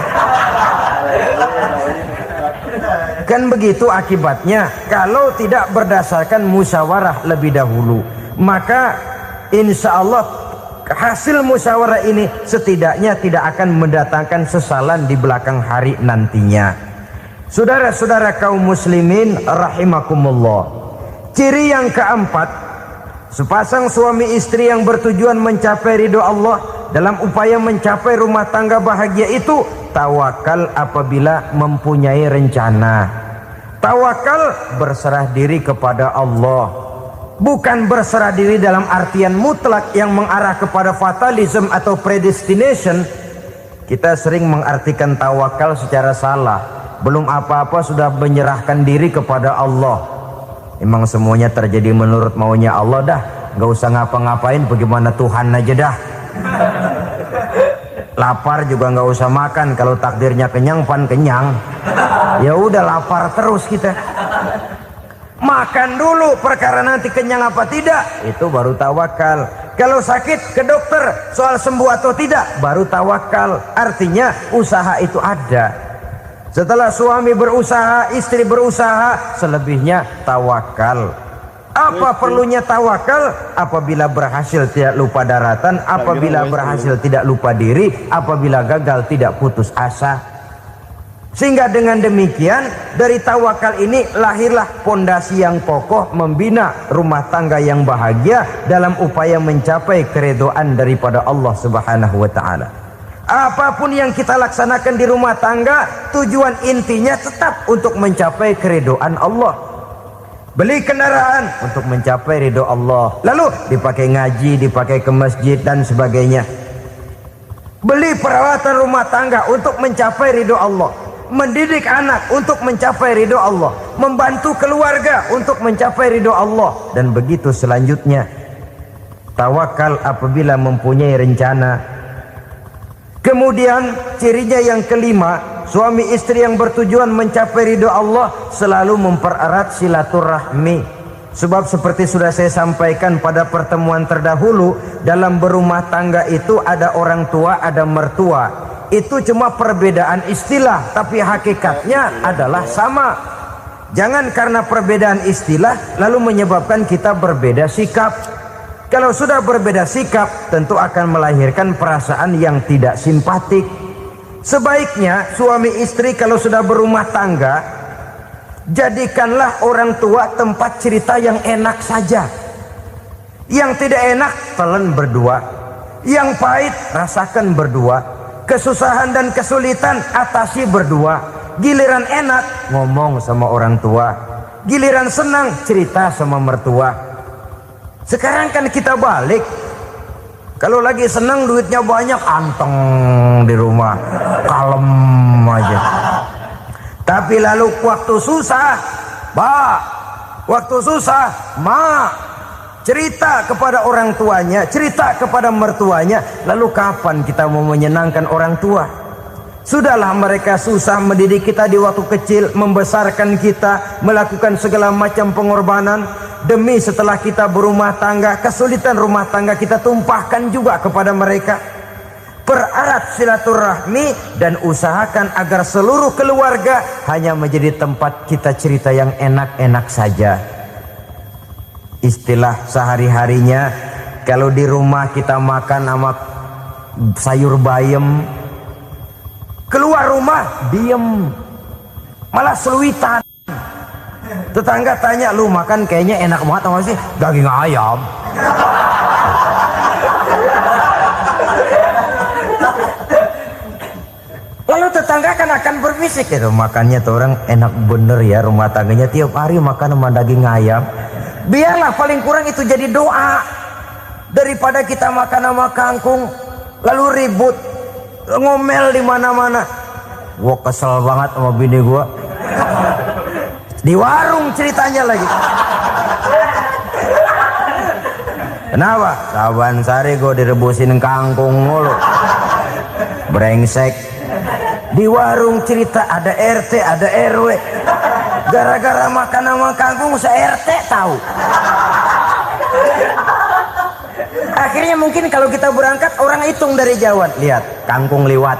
Kan begitu akibatnya kalau tidak berdasarkan musyawarah lebih dahulu. Maka insya Allah hasil musyawarah ini setidaknya tidak akan mendatangkan sesalan di belakang hari nantinya. Saudara-saudara kaum muslimin rahimakumullah, ciri yang keempat, sepasang suami istri yang bertujuan mencapai ridho Allah dalam upaya mencapai rumah tangga bahagia itu tawakal apabila mempunyai rencana. Tawakal berserah diri kepada Allah. Bukan berserah diri dalam artian mutlak yang mengarah kepada fatalism atau predestination. Kita sering mengartikan tawakal secara salah. Belum apa-apa sudah menyerahkan diri kepada Allah. Emang semuanya terjadi menurut maunya Allah dah. Gak usah ngapa-ngapain, bagaimana Tuhan aja dah. Lapar juga nggak usah makan, kalau takdirnya kenyang pan kenyang. Ya udah lapar terus kita. Makan dulu, perkara nanti kenyang apa tidak, itu baru tawakal. Kalau sakit ke dokter, soal sembuh atau tidak baru tawakal. Artinya usaha itu ada. Setelah suami berusaha, istri berusaha, selebihnya tawakal. Apa perlunya tawakal? Apabila berhasil tidak lupa daratan, apabila berhasil tidak lupa diri, apabila gagal tidak putus asa. Sehingga dengan demikian dari tawakal ini lahirlah pondasi yang kokoh membina rumah tangga yang bahagia dalam upaya mencapai keridhaan daripada Allah Subhanahu wa taala. Apapun yang kita laksanakan di rumah tangga, tujuan intinya tetap untuk mencapai keridhaan Allah. Beli kendaraan untuk mencapai ridho Allah, lalu dipakai ngaji, dipakai ke masjid dan sebagainya. Beli peralatan rumah tangga untuk mencapai ridho Allah. Mendidik anak untuk mencapai ridho Allah, membantu keluarga untuk mencapai ridho Allah, dan begitu selanjutnya. Tawakal apabila mempunyai rencana. Kemudian cirinya yang kelima, suami istri yang bertujuan mencapai ridho Allah selalu mempererat silaturahmi. Sebab seperti sudah saya sampaikan pada pertemuan terdahulu, dalam berumah tangga itu ada orang tua, ada mertua. Itu cuma perbedaan istilah, tapi hakikatnya adalah sama. Jangan karena perbedaan istilah lalu menyebabkan kita berbeda sikap. Kalau sudah berbeda sikap, tentu akan melahirkan perasaan yang tidak simpatik. Sebaiknya suami istri kalau sudah berumah tangga, jadikanlah orang tua tempat cerita yang enak saja. Yang tidak enak telan berdua, yang pahit rasakan berdua. Kesusahan dan kesulitan atasi berdua. Giliran enak ngomong sama orang tua, giliran senang cerita sama mertua. Sekarang kan kita balik, kalau lagi senang duitnya banyak, anteng di rumah, kalem aja. Tapi lalu waktu susah, waktu susah, cerita kepada orang tuanya, cerita kepada mertuanya. Lalu kapan kita mau menyenangkan orang tua? Sudahlah mereka susah mendidik kita di waktu kecil, membesarkan kita, melakukan segala macam pengorbanan. Demi setelah kita berumah tangga, kesulitan rumah tangga kita tumpahkan juga kepada mereka. Pererat silaturahmi dan usahakan agar seluruh keluarga hanya menjadi tempat kita cerita yang enak-enak saja. Istilah sehari-harinya, kalau di rumah kita makan sama sayur bayam, keluar rumah diem, malah seluitan. Tetangga tanya, lu makan kayaknya enak banget apa sih? Daging ayam. Lalu tetangga kan akan berbisik, itu makannya tuh orang enak bener ya, rumah tangganya tiap hari makan sama daging ayam. Biarlah paling kurang itu jadi doa, daripada kita makan sama kangkung lalu ribut ngomel di mana-mana. Gua kesel banget sama bini gua. Di warung ceritanya lagi. Kenapa? Saban sari gua direbusin kangkung mulu. Brengsek. Di warung cerita ada RT, ada RW. Gara-gara makan sama kangkung se-RT tahu. Akhirnya mungkin kalau kita berangkat orang hitung dari jauhan, lihat kangkung liwat.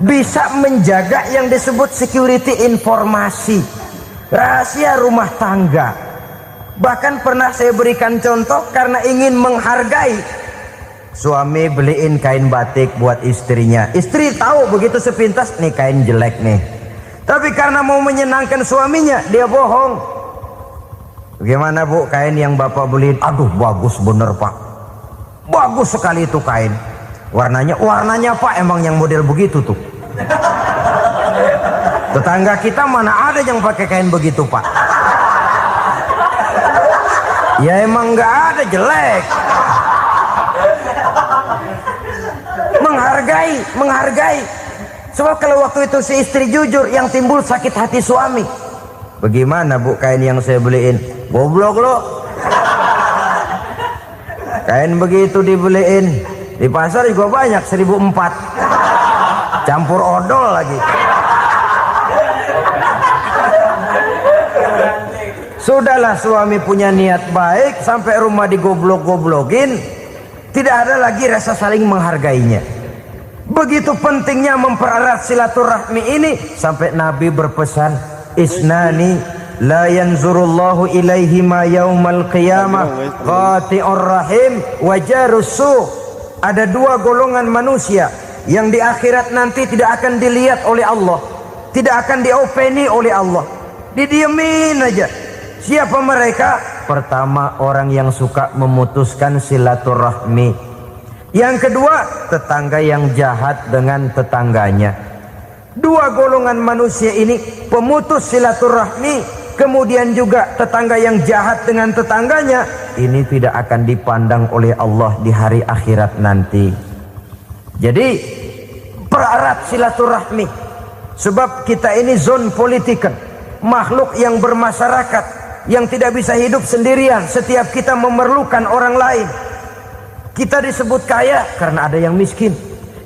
Bisa menjaga yang disebut security informasi, rahasia rumah tangga. Bahkan pernah saya berikan contoh karena ingin menghargai. Suami beliin kain batik buat istrinya. Istri tahu begitu sepintas, nih kain jelek nih. Tapi karena mau menyenangkan suaminya, dia bohong. Bagaimana bu kain yang bapak beliin? Aduh bagus bener pak. Bagus sekali itu kain. Warnanya pak emang yang model begitu tuh. Tetangga kita mana ada yang pakai kain begitu pak. Ya emang nggak ada, jelek. Menghargai. Sebab kalau waktu itu si istri jujur, yang timbul sakit hati suami. Bagaimana bu kain yang saya beliin? Goblok lo. Kain begitu dibeliin di pasar juga banyak 1.400. Campur odol lagi. Sudahlah suami punya niat baik, sampai rumah digoblok-goblokin, tidak ada lagi rasa saling menghargainya. Begitu pentingnya mempererat silaturahmi ini, sampai Nabi berpesan, isnani la yanzurullahu ilaihima yaumal qiyamah qati'ur rahim wa jarus su'. Ada dua golongan manusia yang di akhirat nanti tidak akan dilihat oleh Allah, tidak akan diopeni oleh Allah, didiemin aja. Siapa mereka? Pertama, orang yang suka memutuskan silaturahmi. Yang kedua, tetangga yang jahat dengan tetangganya. Dua golongan manusia ini, pemutus silaturahmi, kemudian juga tetangga yang jahat dengan tetangganya, ini tidak akan dipandang oleh Allah di hari akhirat nanti. Jadi pererat silaturahmi, sebab kita ini zon politikan, makhluk yang bermasyarakat, yang tidak bisa hidup sendirian. Setiap kita memerlukan orang lain. Kita disebut kaya karena ada yang miskin,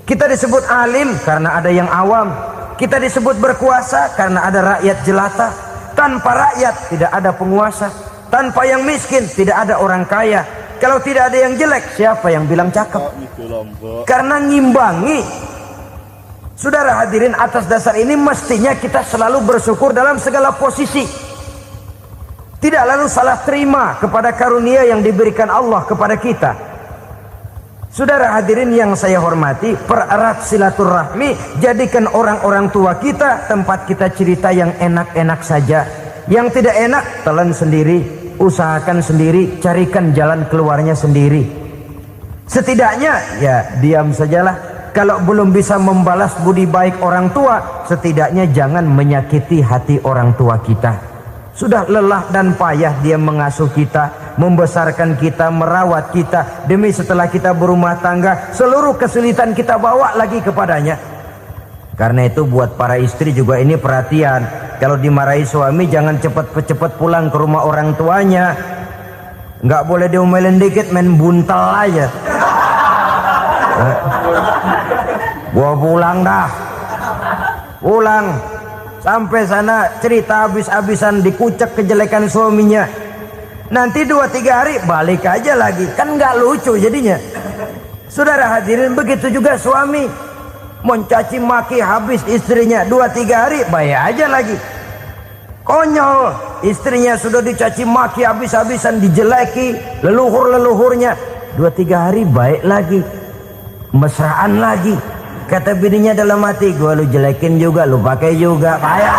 kita disebut alim karena ada yang awam, kita disebut berkuasa karena ada rakyat jelata. Tanpa rakyat tidak ada penguasa, tanpa yang miskin tidak ada orang kaya. Kalau tidak ada yang jelek, siapa yang bilang cakep? Karena ngimbangi. Saudara hadirin, atas dasar ini mestinya kita selalu bersyukur dalam segala posisi. Tidak lalu salah terima kepada karunia yang diberikan Allah kepada kita. Saudara hadirin yang saya hormati, pererat silaturahmi, jadikan orang-orang tua kita tempat kita cerita yang enak-enak saja. Yang tidak enak, telan sendiri, usahakan sendiri, carikan jalan keluarnya sendiri. Setidaknya, ya diam sajalah. Kalau belum bisa membalas budi baik orang tua, setidaknya jangan menyakiti hati orang tua kita. Sudah lelah dan payah dia mengasuh kita, membesarkan kita, merawat kita, demi setelah kita berumah tangga, seluruh kesulitan kita bawa lagi kepadanya. Karena itu buat para istri juga ini perhatian. Kalau dimarahi suami, jangan cepat-cepat pulang ke rumah orang tuanya. Nggak boleh diomelin dikit, main buntel aja. Gua pulang dah. Pulang. Sampai sana cerita habis-habisan, dikucek kejelekan suaminya. Nanti 2-3 hari balik aja lagi. Kan nggak lucu jadinya. Saudara hadirin, begitu juga suami. Mencaci maki habis istrinya, 2-3 hari bayar aja lagi. Konyol, istrinya sudah dicaci maki habis-habisan, dijeleki leluhur-leluhurnya, 2-3 hari baik lagi, mesraan lagi. Kata bininya dalam hati, gua lu jelekin juga, lu pakai juga, payah.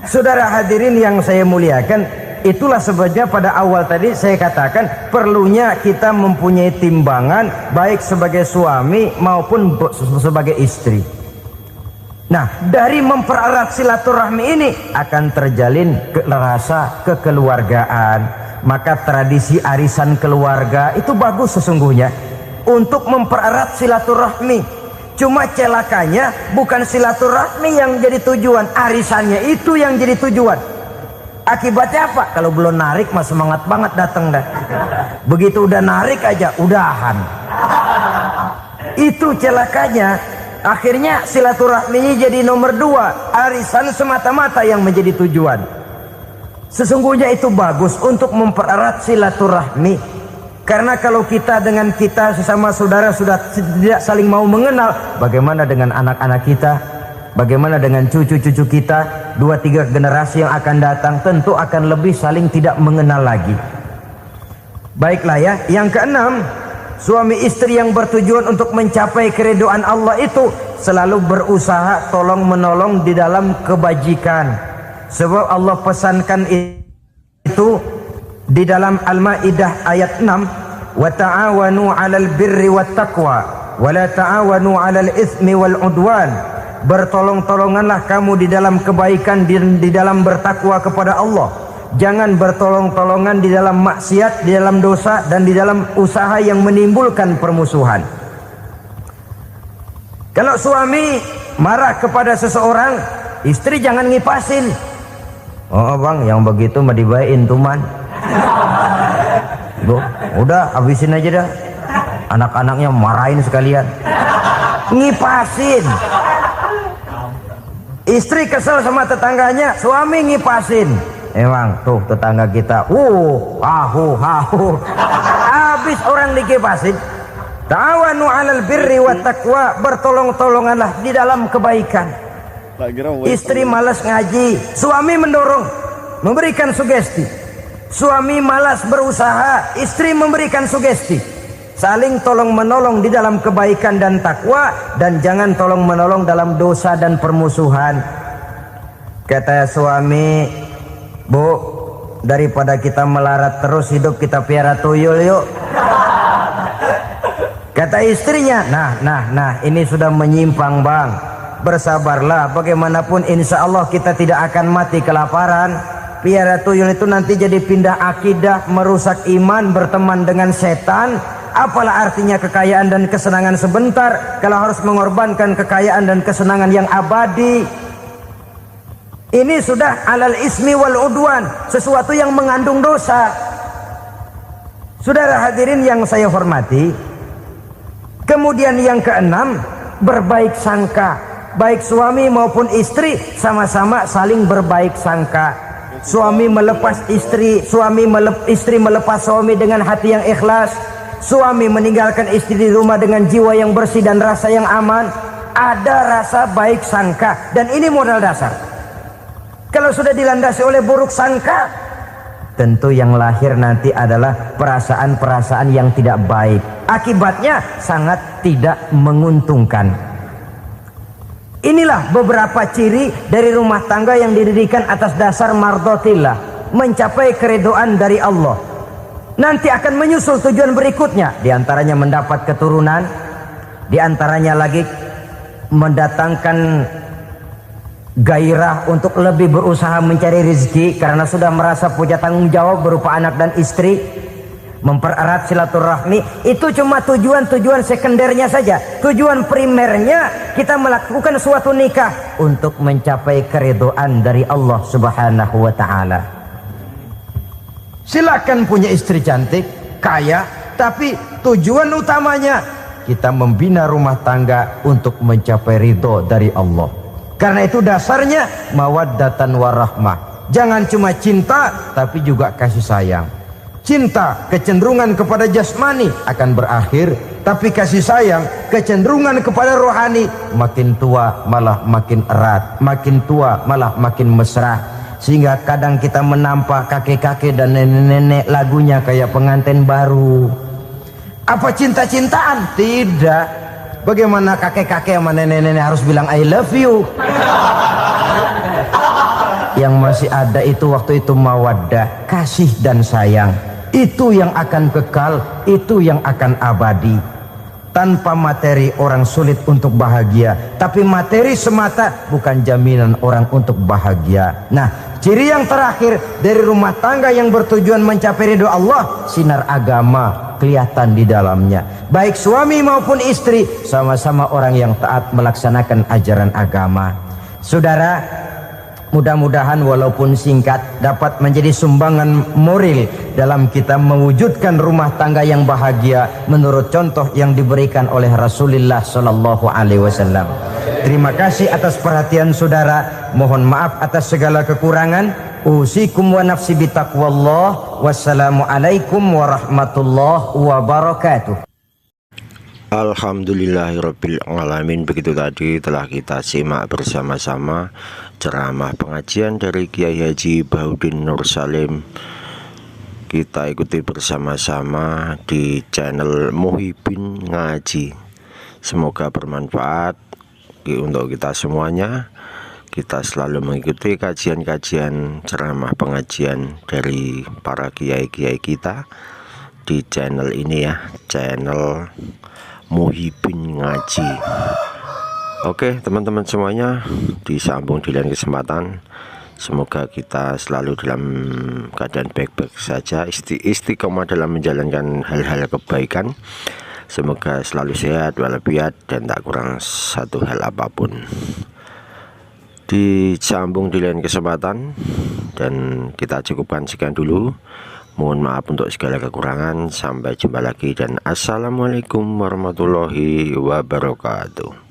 Saudara hadirin yang saya muliakan, itulah sebabnya pada awal tadi saya katakan perlunya kita mempunyai timbangan baik sebagai suami maupun sebagai istri. Nah, dari mempererat silaturahmi ini akan terjalin rasa kekeluargaan. Maka tradisi arisan keluarga itu bagus sesungguhnya untuk mempererat silaturahmi. Cuma celakanya bukan silaturahmi yang jadi tujuan, arisannya itu yang jadi tujuan. Akibatnya apa? Kalau belum narik mah semangat banget datang dah. Begitu udah narik aja udahan. Itu celakanya. Akhirnya silaturahminya jadi nomor 2, arisan semata-mata yang menjadi tujuan. Sesungguhnya itu bagus untuk mempererat silaturahmi. Karena kalau kita dengan kita sesama saudara sudah tidak saling mau mengenal, bagaimana dengan anak-anak kita? Bagaimana dengan cucu-cucu kita? 2-3 generasi yang akan datang tentu akan lebih saling tidak mengenal lagi. Baiklah ya, yang keenam, suami istri yang bertujuan untuk mencapai keridhaan Allah itu selalu berusaha tolong menolong di dalam kebajikan. Sebab Allah pesankan itu di dalam Al-Maidah ayat 6, wa ta'awanu 'alal birri wat taqwa wa la ta'awanu 'alal itsmi wal 'udwan. Bertolong-tolonganlah kamu di dalam kebaikan, di dalam bertakwa kepada Allah. Jangan bertolong-tolongan di dalam maksiat, di dalam dosa, dan di dalam usaha yang menimbulkan permusuhan. Kalau suami marah kepada seseorang, istri jangan ngipasin. Oh bang, yang begitu mah dibayain tuman. Udah habisin aja dah. Anak-anaknya marahin sekalian. Ngipasin. Istri kesel sama tetangganya, suami ngipasin. Emang tuh tetangga kita, hahu. Habis orang dikipasin. Ta'awanu 'alal birri wat taqwa, bertolong-tolonganlah di dalam kebaikan. Istri malas ngaji, suami mendorong, memberikan sugesti. Suami malas berusaha, istri memberikan sugesti. Saling tolong menolong di dalam kebaikan dan takwa, dan jangan tolong menolong dalam dosa dan permusuhan. Kata suami, Bu, daripada kita melarat terus hidup, kita piara tuyul yuk. Kata istrinya, nah ini sudah menyimpang bang, bersabarlah, bagaimanapun insya Allah kita tidak akan mati kelaparan. Piara tuyul itu nanti jadi pindah akidah, merusak iman, berteman dengan setan. Apalah artinya kekayaan dan kesenangan sebentar kalau harus mengorbankan kekayaan dan kesenangan yang abadi. Ini sudah alal ismi wal udwan, sesuatu yang mengandung dosa. Saudara hadirin yang saya hormati, kemudian yang keenam, berbaik sangka. Baik suami maupun istri sama-sama saling berbaik sangka. Suami melepas istri, istri melepas suami dengan hati yang ikhlas. Suami meninggalkan istri di rumah dengan jiwa yang bersih dan rasa yang aman. Ada rasa baik sangka, dan ini modal dasar. Kalau sudah dilandasi oleh buruk sangka, tentu yang lahir nanti adalah perasaan-perasaan yang tidak baik. Akibatnya sangat tidak menguntungkan. Inilah beberapa ciri dari rumah tangga yang didirikan atas dasar mardhatillah, mencapai keridhaan dari Allah. Nanti akan menyusul tujuan berikutnya, diantaranya mendapat keturunan, diantaranya lagi mendatangkan gairah untuk lebih berusaha mencari rezeki karena sudah merasa punya tanggung jawab berupa anak dan istri, mempererat silaturahmi. Itu cuma tujuan-tujuan sekundernya saja. Tujuan primernya kita melakukan suatu nikah untuk mencapai keridhaan dari Allah Subhanahu wa taala. Silakan punya istri cantik, kaya, tapi tujuan utamanya kita membina rumah tangga untuk mencapai ridho dari Allah. Karena itu dasarnya mawaddatan warahmah. Jangan cuma cinta, tapi juga kasih sayang. Cinta, kecenderungan kepada jasmani akan berakhir, tapi kasih sayang, kecenderungan kepada rohani, makin tua malah makin erat, makin tua malah makin mesra. Sehingga kadang kita menampak kakek-kakek dan nenek-nenek lagunya kayak pengantin baru. Apa cinta-cintaan? Tidak. Bagaimana kakek-kakek sama nenek-nenek harus bilang I love you? Yang masih ada itu waktu itu mawaddah, kasih dan sayang. Itu yang akan kekal, itu yang akan abadi. Tanpa materi orang sulit untuk bahagia, tapi materi semata bukan jaminan orang untuk bahagia. Nah, ciri yang terakhir dari rumah tangga yang bertujuan mencapai ridho Allah, sinar agama kelihatan di dalamnya. Baik suami maupun istri sama-sama orang yang taat melaksanakan ajaran agama. Saudara, mudah-mudahan walaupun singkat dapat menjadi sumbangan moral dalam kita mewujudkan rumah tangga yang bahagia menurut contoh yang diberikan oleh Rasulullah Sallallahu Alaihi Wasallam. Terima kasih atas perhatian saudara. Mohon maaf atas segala kekurangan. Usikum wa nafsi bitaqwallah. Wassalamualaikum warahmatullahi wabarakatuh. Alhamdulillahirabbil alamin. Begitu tadi telah kita simak bersama-sama ceramah pengajian dari Kiai Haji Baudin Nur Salim. Kita ikuti bersama-sama di channel Muhibin Ngaji. Semoga bermanfaat untuk kita semuanya. Kita selalu mengikuti kajian-kajian ceramah pengajian dari para kiai-kiai kita di channel ini ya, channel Muhibin Ngaji. Oke teman-teman semuanya, disambung di lain kesempatan. Semoga kita selalu dalam keadaan baik-baik saja, istiqomah dalam menjalankan hal-hal kebaikan. Semoga selalu sehat walafiat dan tak kurang satu hal apapun. Disambung di lain kesempatan, dan kita cukupkan sekian dulu. Mohon maaf untuk segala kekurangan. Sampai jumpa lagi dan assalamualaikum warahmatullahi wabarakatuh.